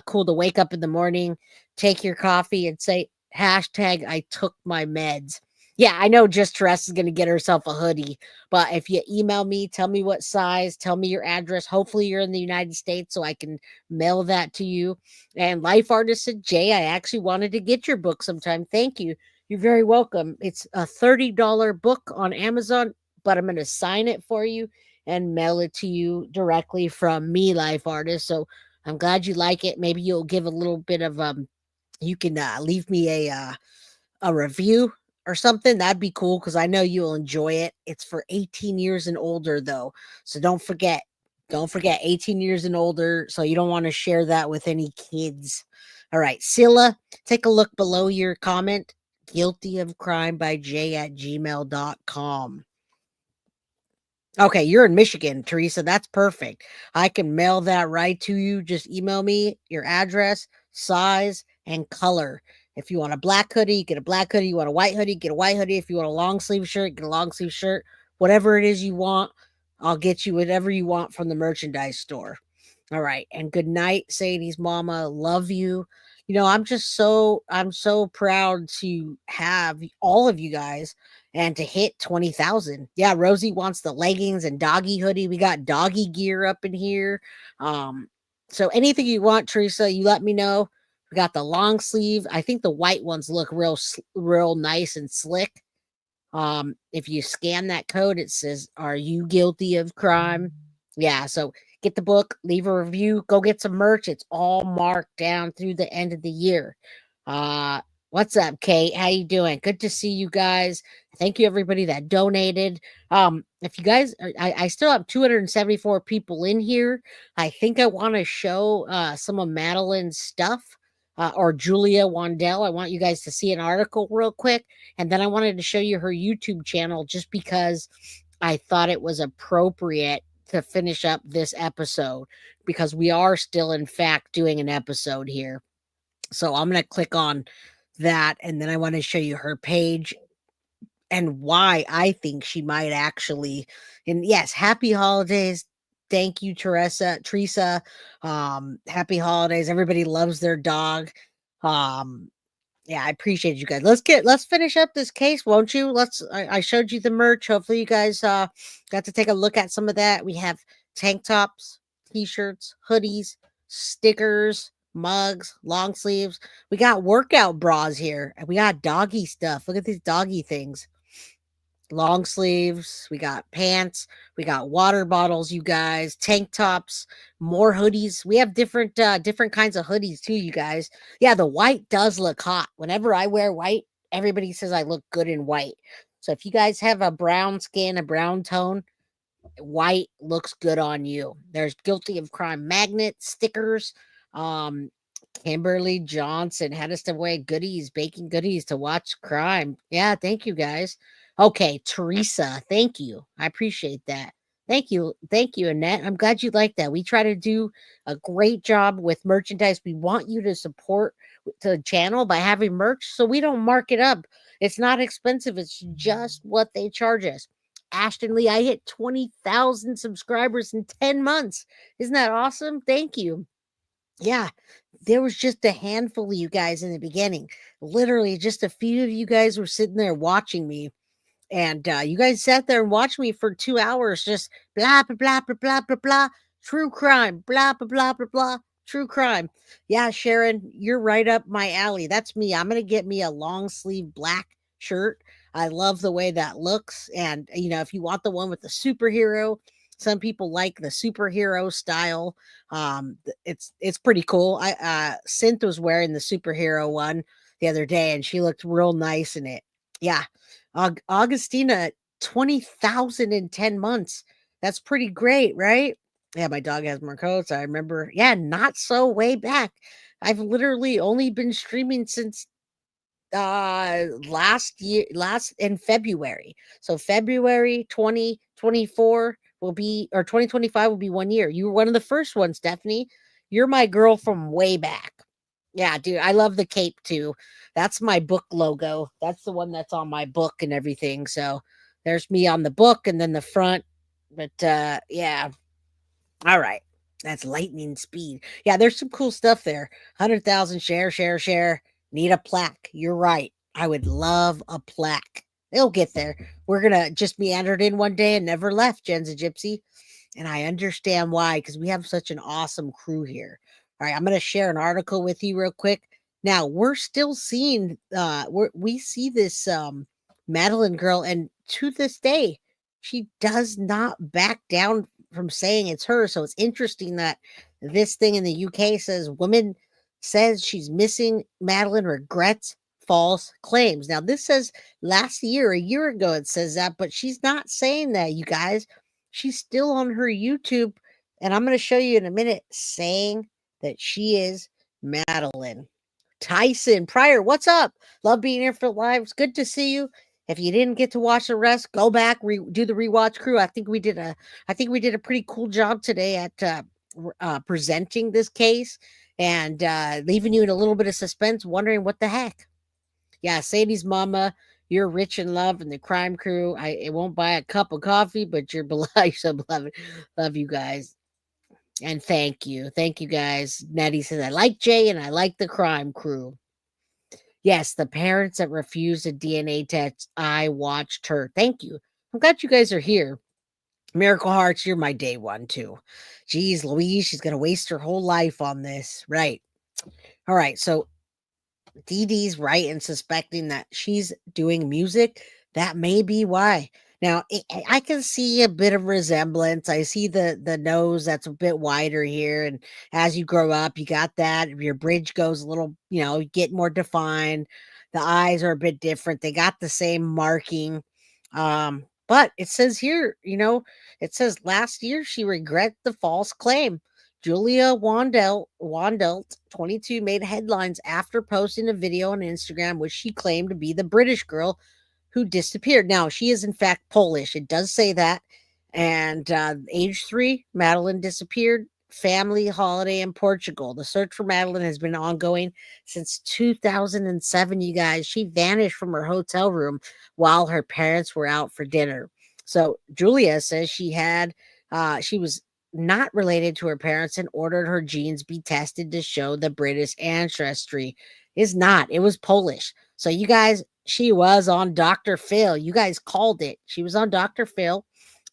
cool to wake up in the morning, take your coffee, and say hashtag I took my meds. Yeah, I know just Teresa is going to get herself a hoodie, but if you email me, tell me what size, tell me your address. Hopefully you're in the United States so I can mail that to you. And Life Artist said, Jay, I actually wanted to get your book sometime. Thank you. You're very welcome. It's a $30 book on Amazon, but I'm going to sign it for you and mail it to you directly from me, Life Artist. So I'm glad you like it. Maybe you'll give a little bit of you can leave me a review or something. That'd be cool because I know you'll enjoy it. It's for 18 years and older though, so don't forget 18 years and older, so you don't want to share that with any kids. All right, Scylla, take a look below your comment. Guilty of crime by j@gmail.com. Okay, you're in Michigan, Teresa. That's perfect. I can mail that right to you. Just email me your address, size, and color. If you want a black hoodie, get a black hoodie. You want a white hoodie, get a white hoodie. If you want a long sleeve shirt, get a long sleeve shirt. Whatever it is you want, I'll get you whatever you want from the merchandise store. All right. And good night, Sadie's mama. Love you. You know, I'm so proud to have all of you guys and to hit 20,000. Yeah, Rosie wants the leggings and doggy hoodie. We got doggy gear up in here. So anything you want, Teresa, you let me know. We got the long sleeve. I think the white ones look real nice and slick. If you scan that code, it says, "Are you guilty of crime?" Yeah, so get the book, leave a review, go get some merch. It's all marked down through the end of the year. What's up, Kate? How you doing? Good to see you guys. Thank you everybody that donated. If you guys I still have 274 people in here. I think I want to show some of Madeleine's stuff. Or Julia Wandel. I want you guys to see an article real quick. And then I wanted to show you her YouTube channel just because I thought it was appropriate to finish up this episode because we are still, in fact, doing an episode here. So I'm going to click on that. And then I want to show you her page and why I think she might actually. And yes, happy holidays. Thank you, Teresa. Happy holidays. Everybody loves their dog. Yeah, I appreciate you guys. Let's finish up this case, won't you? I showed you the merch. Hopefully you guys got to take a look at some of that. We have tank tops, t-shirts, hoodies, stickers, mugs, long sleeves. We got workout bras here. And we got doggy stuff. Look at these doggy things. Long sleeves, we got pants, we got water bottles, you guys, tank tops, more hoodies. We have different kinds of hoodies too, you guys. Yeah, the white does look hot. Whenever I wear white, everybody says I look good in white. So if you guys have a brown skin, a brown tone, white looks good on you. There's guilty of crime magnets, stickers. Kimberly Johnson had us to wear goodies, baking goodies to watch crime. Yeah, thank you guys. Okay, Teresa, thank you. I appreciate that. Thank you, Annette. I'm glad you like that. We try to do a great job with merchandise. We want you to support the channel by having merch, so we don't mark it up. It's not expensive. It's just what they charge us. Ashton Lee, I hit 20,000 subscribers in 10 months. Isn't that awesome? Thank you. Yeah, there was just a handful of you guys in the beginning. Literally, just a few of you guys were sitting there watching me. And you guys sat there and watched me for 2 hours, just blah, blah, blah, blah, blah, blah, blah, true crime, blah, blah, blah, blah, blah, true crime. Yeah, Sharon, you're right up my alley. That's me. I'm going to get me a long sleeve black shirt. I love the way that looks. And, you know, if you want the one with the superhero, some people like the superhero style. It's pretty cool. Synth was wearing the superhero one the other day and she looked real nice in it. Yeah. Augustina, 20,000 in 10 months. That's pretty great, right? Yeah, my dog has more coats. I remember. Yeah, not so way back. I've literally only been streaming since last in February. So February 2024 will be, or 2025 will be 1 year. You were one of the first ones, Stephanie. You're my girl from way back. Yeah, dude, I love the cape too. That's my book logo. That's the one that's on my book and everything. So there's me on the book and then the front. But yeah. All right. That's lightning speed. Yeah, there's some cool stuff there. 100,000 share. Need a plaque. You're right. I would love a plaque. They'll get there. We're gonna just meandered in one day and never left, Jen's a gypsy. And I understand why, because we have such an awesome crew here. All right, I'm gonna share an article with you real quick. Now we're still seeing we see this Madeleine girl, and to this day, she does not back down from saying it's her. So it's interesting that this thing in the UK says woman says she's missing, Madeleine regrets false claims. Now this says last year, a year ago, it says that, but she's not saying that, you guys. She's still on her YouTube, and I'm going to show you in a minute, saying that she is Madeleine. Tyson Pryor, what's up? Love being here for live. It's good to see you. If you didn't get to watch the rest, go back, do the rewatch crew. I think we did a pretty cool job today at presenting this case and leaving you in a little bit of suspense, wondering what the heck. Yeah, Sadie's mama, you're rich in love, and the crime crew. It won't buy a cup of coffee, but you're so beloved. Love you guys. And thank you guys. Nettie says, I like Jay and I like the crime crew. Yes, the parents that refused a DNA test, I watched her. Thank you. I'm glad you guys are here. Miracle Hearts, you're my day one too. Geez, Louise, she's going to waste her whole life on this. Right. All right. So Dee Dee's right in suspecting that she's doing music. That may be why. Now, I can see a bit of resemblance. I see the nose that's a bit wider here. And as you grow up, you got that. Your bridge goes a little, get more defined. The eyes are a bit different. They got the same marking. But it says here, it says last year she regrets the false claim. Julia Wandelt, 22, made headlines after posting a video on Instagram, which she claimed to be the British girl who disappeared. Now, she is in fact Polish. It does say that. And age 3, Madeleine disappeared. Family holiday in Portugal. The search for Madeleine has been ongoing since 2007, you guys. She vanished from her hotel room while her parents were out for dinner. So Julia says she was not related to her parents and ordered her genes be tested to show the British ancestry. Is not. It was Polish. So you guys, she was on Dr. Phil. You guys called it. She was on Dr. Phil.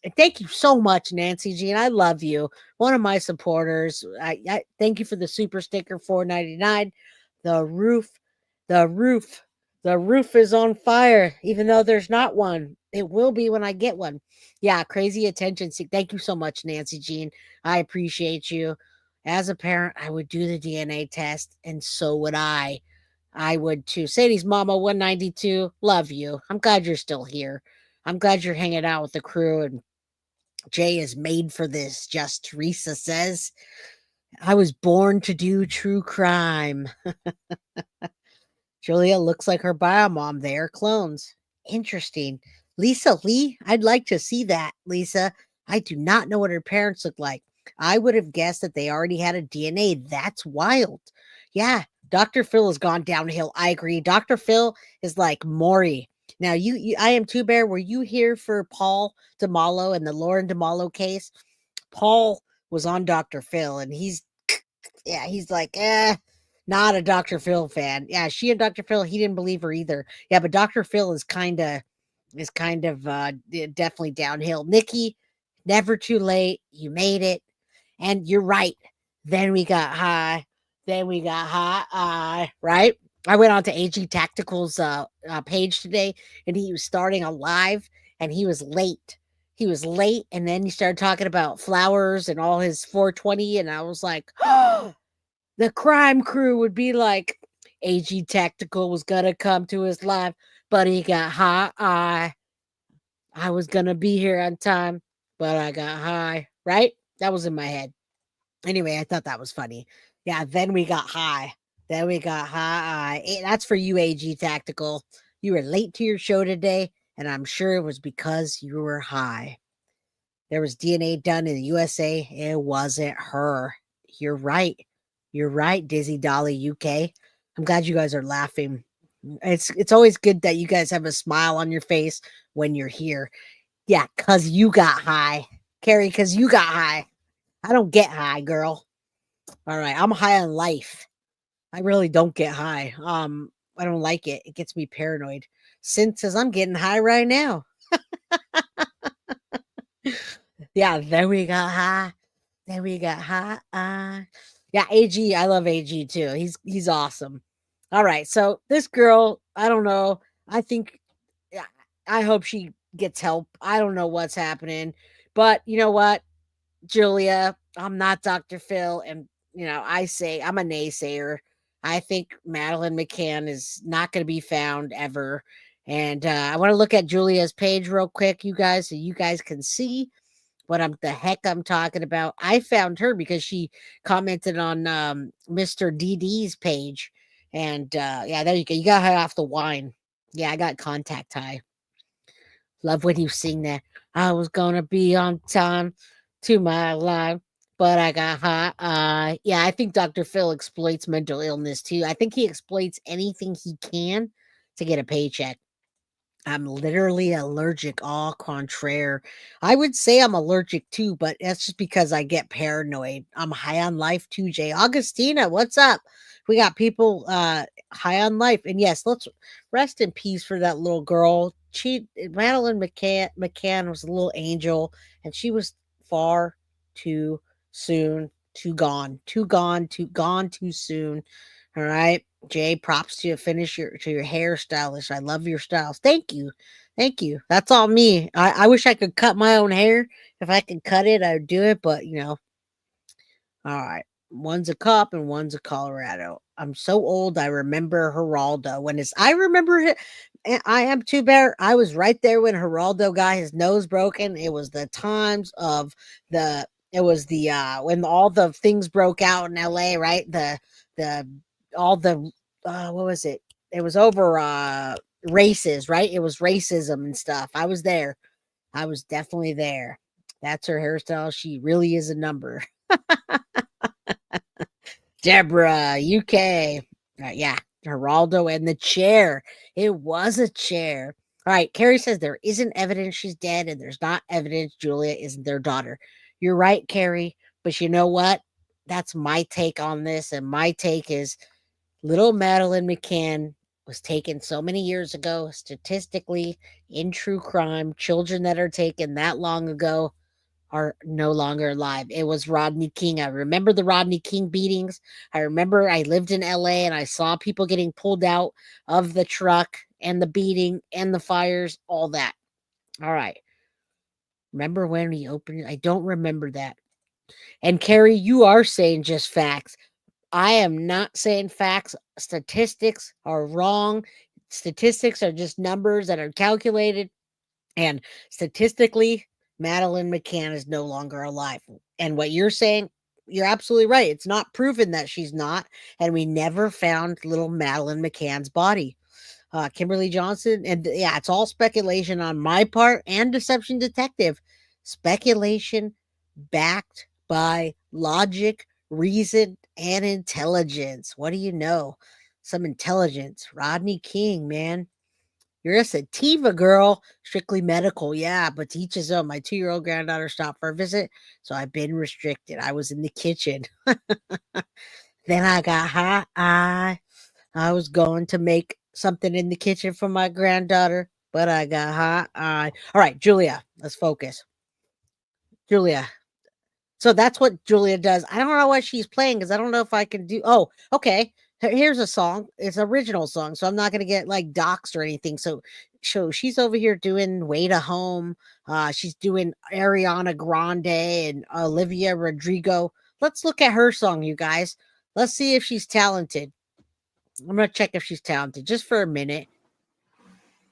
And thank you so much, Nancy Jean. I love you. One of my supporters. I thank you for the super sticker, $4.99. The roof is on fire, even though there's not one. It will be when I get one. Yeah, crazy attention. Thank you so much, Nancy Jean. I appreciate you. As a parent, I would do the DNA test, and so would I. I would too. Sadie's mama, 192. Love you. I'm glad you're still here. I'm glad you're hanging out with the crew, and Jay is made for this. Just Teresa says, I was born to do true crime. Julia looks like her bio mom. They are clones. Interesting. Lisa Lee, I'd like to see that, Lisa. I do not know what her parents look like. I would have guessed that they already had a DNA. That's wild. Yeah, Dr. Phil has gone downhill. I agree. Dr. Phil is like Maury. Now, I am Two Bear. Were you here for Paul DeMallo and the Lauren DeMallo case? Paul was on Dr. Phil, and he's like, not a Dr. Phil fan. Yeah, she and Dr. Phil, he didn't believe her either. Yeah, but Dr. Phil is kind of definitely downhill. Nikki, never too late. You made it. And you're right. Then we got high. Right? I went on to AG Tactical's page today, and he was starting a live, and he was late. And then he started talking about flowers and all his 420, and I was like, oh, the crime crew would be like, AG Tactical was going to come to his live, but he got high. I was going to be here on time, but I got high, right? That was in my head. Anyway, I thought that was funny. Yeah, then we got high. That's for you, AG Tactical. You were late to your show today, and I'm sure it was because you were high. There was DNA done in the USA. It wasn't her. You're right, Dizzy Dolly UK. I'm glad you guys are laughing. It's always good that you guys have a smile on your face when you're here. Yeah, because you got high. Carrie, because you got high. I don't get high, girl. All right, I'm high on life. I really don't get high. I don't like it. It gets me paranoid. Sin says I'm getting high right now. Yeah, then we got high. Then we got high. Yeah, AG. I love AG too. He's awesome. All right, so this girl, I don't know. I think, yeah, I hope she gets help. I don't know what's happening, but you know what, Julia, I'm not Dr. Phil, and I say I'm a naysayer. I think Madeleine McCann is not going to be found ever. And I want to look at Julia's page real quick, you guys, so you guys can see what the heck I'm talking about. I found her because she commented on Mr. DD's page. And yeah, there you go. You got high off the wine. Yeah, I got contact high. Love when you sing that. I was gonna be on time to my life, but I got high. Yeah, I think Dr. Phil exploits mental illness too. I think he exploits anything he can to get a paycheck. I'm literally allergic, au contraire. I would say I'm allergic too, but that's just because I get paranoid. I'm high on life too, Jay. Augustina, what's up? We got people high on life. And yes, let's rest in peace for that little girl. Madeleine McCann was a little angel, and she was far too soon, too gone, too soon. All right. Jay, props to you. To your hairstylist. I love your styles. Thank you. Thank you. That's all me. I wish I could cut my own hair. If I could cut it, I'd do it, but all right. One's a cop and one's a Colorado. I'm so old. I remember Geraldo I remember it. I am too bad. I was right there when Geraldo got his nose broken. It was the times of when all the things broke out in LA, right? All the what was it? It was over races, right? It was racism and stuff. I was there. I was definitely there. That's her hairstyle. She really is a number. Deborah, UK. Yeah, Geraldo and the chair. It was a chair. All right, Carrie says there isn't evidence she's dead, and there's not evidence Julia isn't their daughter. You're right, Carrie, but you know what? That's my take on this, and my take is little Madeleine McCann was taken so many years ago. Statistically, in true crime, children that are taken that long ago are no longer alive. It was Rodney King. I remember the Rodney King beatings. I remember I lived in LA and I saw people getting pulled out of the truck and the beating and the fires, all that. All right. Remember when we opened it? I don't remember that. And Carrie, you are saying just facts. I am not saying facts. Statistics are wrong. Statistics are just numbers that are calculated. And statistically, Madeleine McCann is no longer alive. And what you're saying, you're absolutely right. It's not proven that she's not. And we never found little Madeleine McCann's body. Kimberly Johnson. And yeah, it's all speculation on my part and Deception Detective. Speculation backed by logic, reason, and intelligence. What do you know? Some intelligence. Rodney King, man. You're a sativa girl, strictly medical. Yeah, but to each his own. My 2-year-old granddaughter stopped for a visit, so I've been restricted. I was in the kitchen. Then I got high. I was going to make something in the kitchen for my granddaughter, but I got high. All right, Julia, let's focus. Julia. So that's what Julia does. I don't know what she's playing because I don't know if I can do. Oh, okay. Here's a song. It's an original song, so I'm not going to get like doxxed or anything. So she's over here doing Way to Home. She's doing Ariana Grande and Olivia Rodrigo. Let's look at her song, you guys. Let's see if she's talented. I'm going to check if she's talented just for a minute.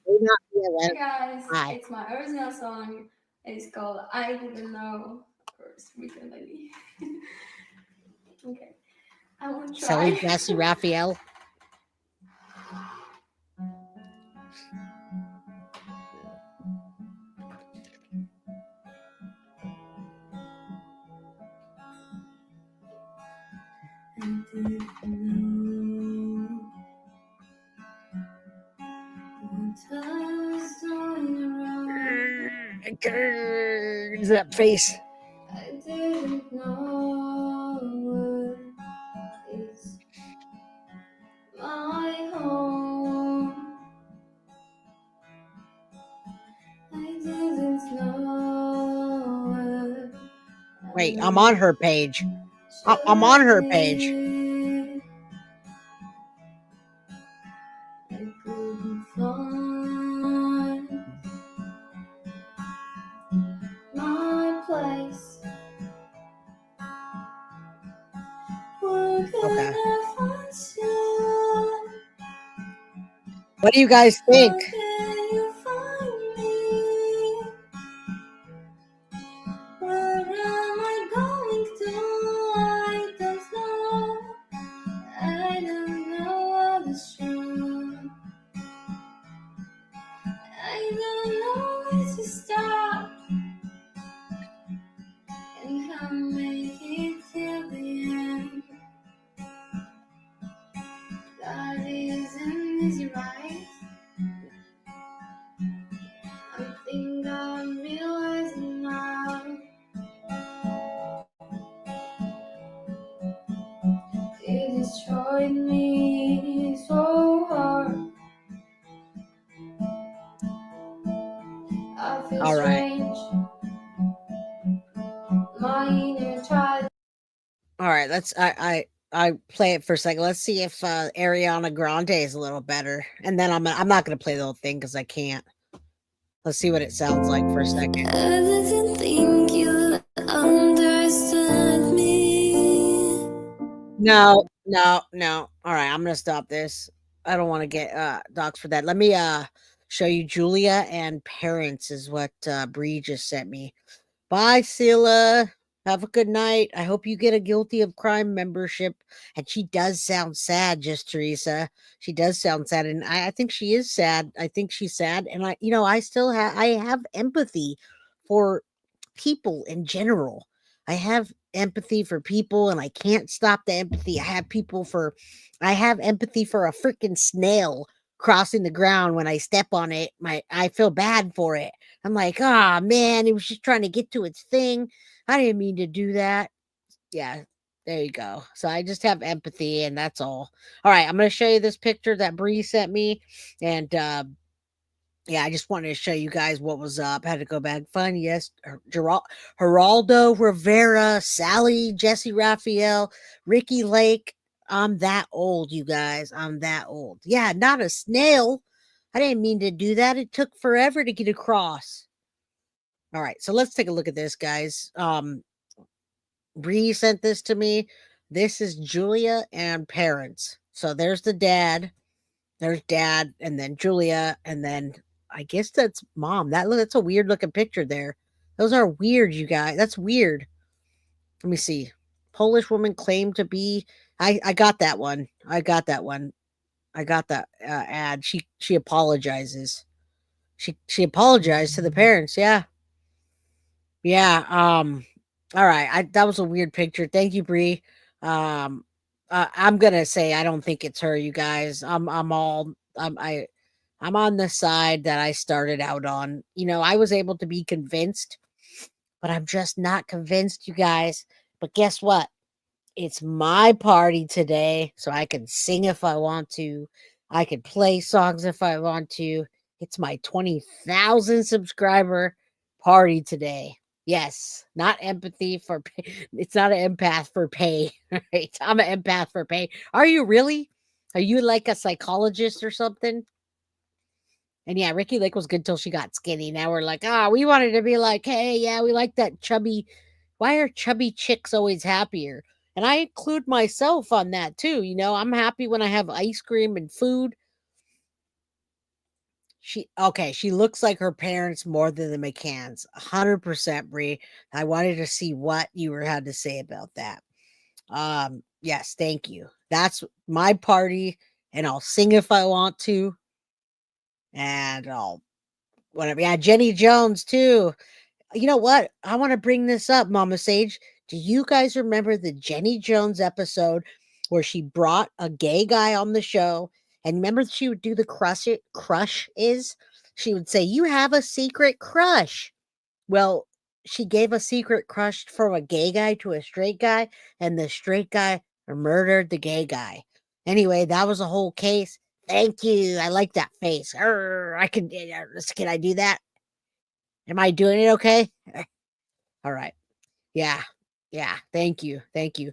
Hey guys, Hi. it's my original song. It's called I Didn't Know. Of course, Weekend Lady. Okay. I will try. Sally Jesse Raphael. That face. I didn't know it's my home. Wait, I'm on her page. I'm on her page. I couldn't find my place. Where could Okay. I find you? What do you guys think? Where can you find me? Where am I going to? I don't know. I don't know what is true. I don't know where to start and how to make it till the end. That isn't easy, right? I think I'm realizing now. It destroyed me so hard. I feel All right. strange. My inner child. All right, let's I play it for a second. Let's see if Ariana Grande is a little better. And then I'm not going to play the whole thing cuz I can't. Let's see what it sounds like for a second. I didn't think you understood me. No. All right, I'm going to stop this. I don't want to get docs for that. Let me show you Julia and Parents is what Bree just sent me. Bye, Scylla. Have a good night. I hope you get a Guilty of Crime membership. And she does sound sad, just Teresa. She does sound sad, and I think she is sad. I think she's sad, and I still have empathy for people in general. I have empathy for people, and I can't stop the empathy. I have empathy for a freaking snail crossing the ground. When I step on it, I feel bad for it. I'm like, ah, man, it was just trying to get to its thing. I didn't mean to do that. Yeah, there you go. So I just have empathy, and that's all. All right, I'm going to show you this picture that Bree sent me, and yeah, I just wanted to show you guys what was up. Had to go back. Fun, yes. Geraldo Rivera, Sally, Jesse Raphael, Ricky Lake. I'm that old, you guys. I'm that old. Yeah, not a snail. I didn't mean to do that. It took forever to get across. All right, so let's take a look at this, guys. Bree sent this to me. This is Julia and Parents. So there's the dad. There's dad, and then Julia, and then I guess that's mom. That's a weird looking picture there. Those are weird, you guys. That's weird. Let me see. Polish woman claimed to be. I got that one. I got that one. I got that ad. She apologizes. She apologized to the parents. Yeah. Yeah. All right. That was a weird picture. Thank you, Bree. I'm gonna say I don't think it's her, you guys. I'm on the side that I started out on. I was able to be convinced, but I'm just not convinced, you guys. But guess what? It's my party today, so I can sing if I want to. I can play songs if I want to. It's my 20,000 subscriber party today. Yes, not empathy for pay. It's not an empath for pay, right? I'm an empath for pay. Are you really? Are you like a psychologist or something? And yeah, Ricky Lake was good till she got skinny. Now we're like, we wanted to be like, hey, yeah, we like that chubby. Why are chubby chicks always happier? And I include myself on that too. I'm happy when I have ice cream and food. She looks like her parents more than the McCanns. 100%, Bree. I wanted to see what you had to say about that. Yes, thank you. That's my party, and I'll sing if I want to. And I'll whatever. Yeah, Jenny Jones too. You know what? I want to bring this up, Mama Sage. Do you guys remember the Jenny Jones episode where she brought a gay guy on the show? And remember she would do the crush is? She would say, "You have a secret crush." Well, she gave a secret crush from a gay guy to a straight guy, and the straight guy murdered the gay guy. Anyway, that was a whole case. Thank you. I like that face. Can I do that? Am I doing it okay? All right. Yeah. Yeah, thank you. Thank you.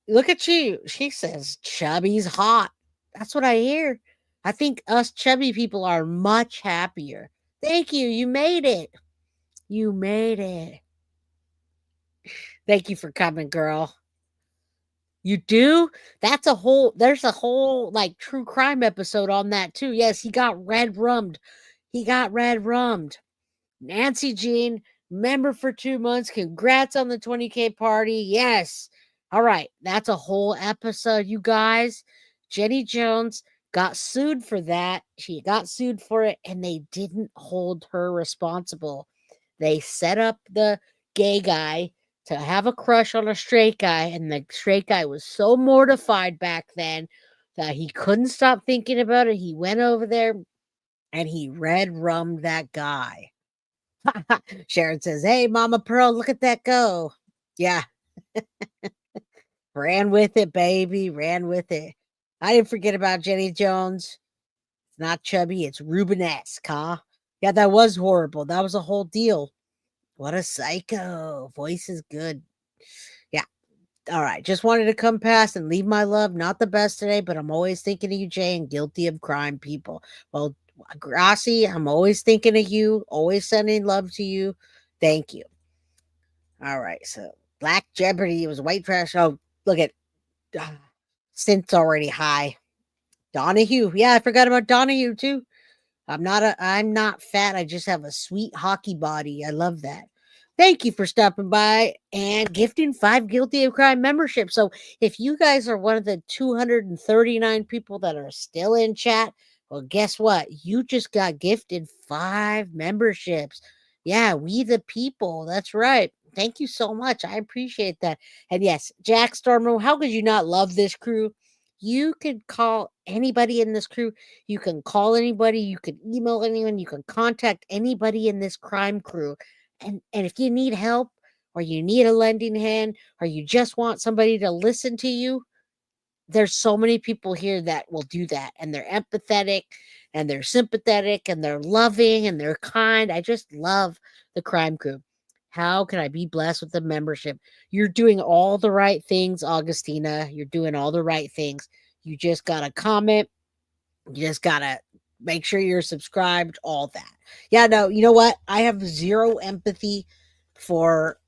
Look at you. She says chubby's hot. That's what I hear. I think us chubby people are much happier. Thank you. You made it. You made it. Thank you for coming, girl. You do? There's a whole like true crime episode on that too. Yes, he got red rummed. He got red rummed. Nancy Jean, member for 2 months. Congrats on the 20K party. Yes. All right. That's a whole episode, you guys. Jenny Jones got sued for that. She got sued for it, and they didn't hold her responsible. They set up the gay guy to have a crush on a straight guy, and the straight guy was so mortified back then that he couldn't stop thinking about it. He went over there and he red rummed that guy. Sharon says, "Hey, Mama Pearl, look at that go." Yeah. Ran with it, baby. Ran with it. I didn't forget about Jenny Jones. It's not chubby, it's Rubenesque, huh? Yeah, that was horrible. That was a whole deal. What a psycho. Voice is good. Yeah. All right. Just wanted to come past and leave my love. Not the best today, but I'm always thinking of you, Jay, and guilty of crime, people. Well, Gracie, I'm always thinking of you, always sending love to you. Thank you. All right. So, Black Jeopardy was white trash. Oh, look at Synth's already high. Donahue. Yeah, I forgot about Donahue too. I'm not fat. I just have a sweet hockey body. I love that. Thank you for stopping by and gifting 5 Guilty of Crime memberships. So if you guys are one of the 239 people that are still in chat, well, guess what? You just got gifted 5 memberships. Yeah, we the people. That's right. Thank you so much. I appreciate that. And yes, Jack Stormer, how could you not love this crew? You could call anybody in this crew. You can call anybody. You can email anyone. You can contact anybody in this crime crew. And if you need help or you need a lending hand or you just want somebody to listen to you, there's so many people here that will do that. And they're empathetic and they're sympathetic and they're loving and they're kind. I just love the crime crew. How can I be blessed with the membership? You're doing all the right things, Augustina. You're doing all the right things. You just got to comment. You just got to make sure you're subscribed, all that. Yeah, no, you know what? I have zero empathy for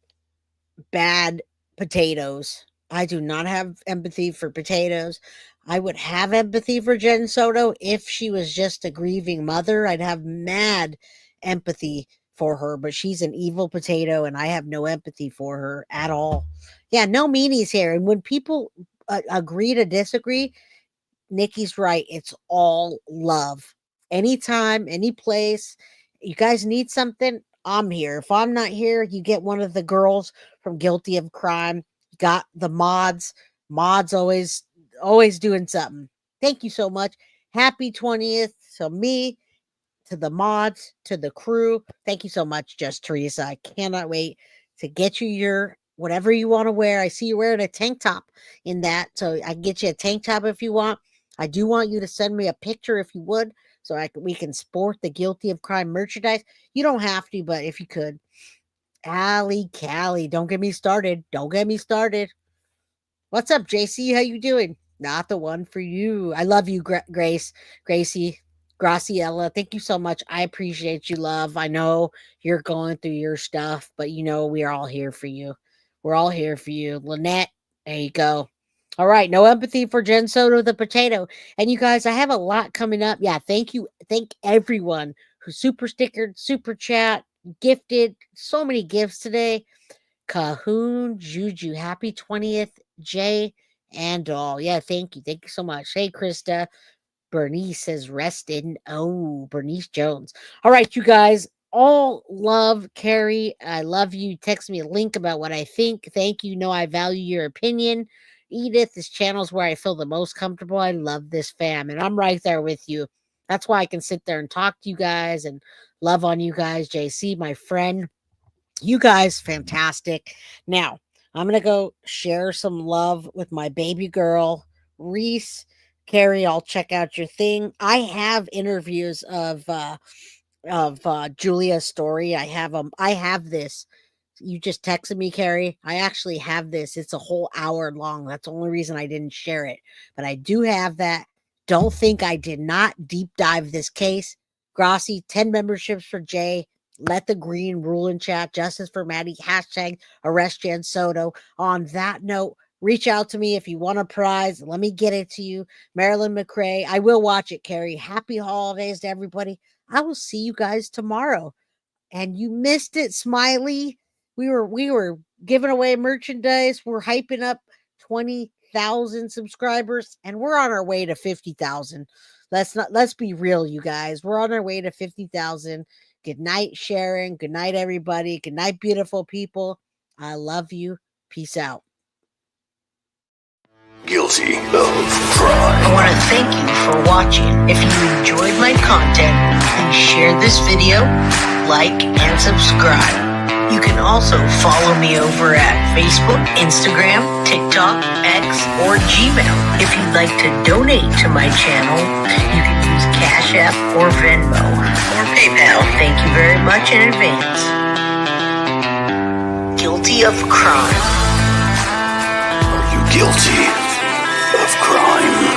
bad potatoes. I do not have empathy for potatoes. I would have empathy for Jen Soto if she was just a grieving mother. I'd have mad empathy for her, but she's an evil potato and I have no empathy for her at all. Yeah, no meanies here. And when people agree to disagree, Nikki's right. It's all love. Anytime, any place. You guys need something? I'm here. If I'm not here, you get one of the girls from Guilty of Crime. Got the mods. Mods always doing something. Thank you so much. Happy 20th. So me, to the mods, to the crew. Thank you so much, Just Teresa. I cannot wait to get you your whatever you want to wear. I see you wearing a tank top in that. So I can get you a tank top if you want. I do want you to send me a picture if you would, so we can sport the Guilty of Crime merchandise. You don't have to, but if you could. Allie Callie, don't get me started. Don't get me started. What's up, JC? How you doing? Not the one for you. I love you, Gracie, Graciela. Thank you so much. I appreciate you, love. I know you're going through your stuff, but you know we are all here for you. We're all here for you. Lynette, there you go. All right, no empathy for Jen Soto the potato. And you guys, I have a lot coming up. Yeah, thank you. Thank everyone who super stickered, super chat, gifted. So many gifts today. Cahoon, Juju, happy 20th, Jay and all. Yeah, thank you. Thank you so much. Hey, Krista. Bernice has rested. Oh, Bernice Jones. All right, you guys. All love, Carrie. I love you. Text me a link about what I think. Thank you. Know I value your opinion. Edith, this channel is where I feel the most comfortable. I love this fam, and I'm right there with you. That's why I can sit there and talk to you guys and love on you guys. JC, my friend. You guys, fantastic. Now, I'm going to go share some love with my baby girl, Reese. Carrie, I'll check out your thing. I have interviews of Julia's story. I have this You just texted me, Carrie. I actually have this. It's a whole hour long. That's the only reason I didn't share it. But I do have that. Don't think I did not deep dive this case. Grassi, 10 memberships for Jay. Let the green rule in chat. Justice for Maddie. Hashtag arrest Jan Soto. On that note, reach out to me if you want a prize. Let me get it to you. Madeleine McCann. I will watch it, Carrie. Happy holidays to everybody. I will see you guys tomorrow. And you missed it, Smiley. We were giving away merchandise. We're hyping up 20,000 subscribers, and we're on our way to 50,000. Let's be real, you guys. We're on our way to 50,000. Good night, Sharon. Good night, everybody. Good night, beautiful people. I love you. Peace out. Guilty of crime. I want to thank you for watching. If you enjoyed my content, please share this video, like, and subscribe. You can also follow me over at Facebook, Instagram, TikTok, X, or Gmail. If you'd like to donate to my channel, you can use Cash App or Venmo or PayPal. Thank you very much in advance. Guilty of crime. Are you guilty of crime?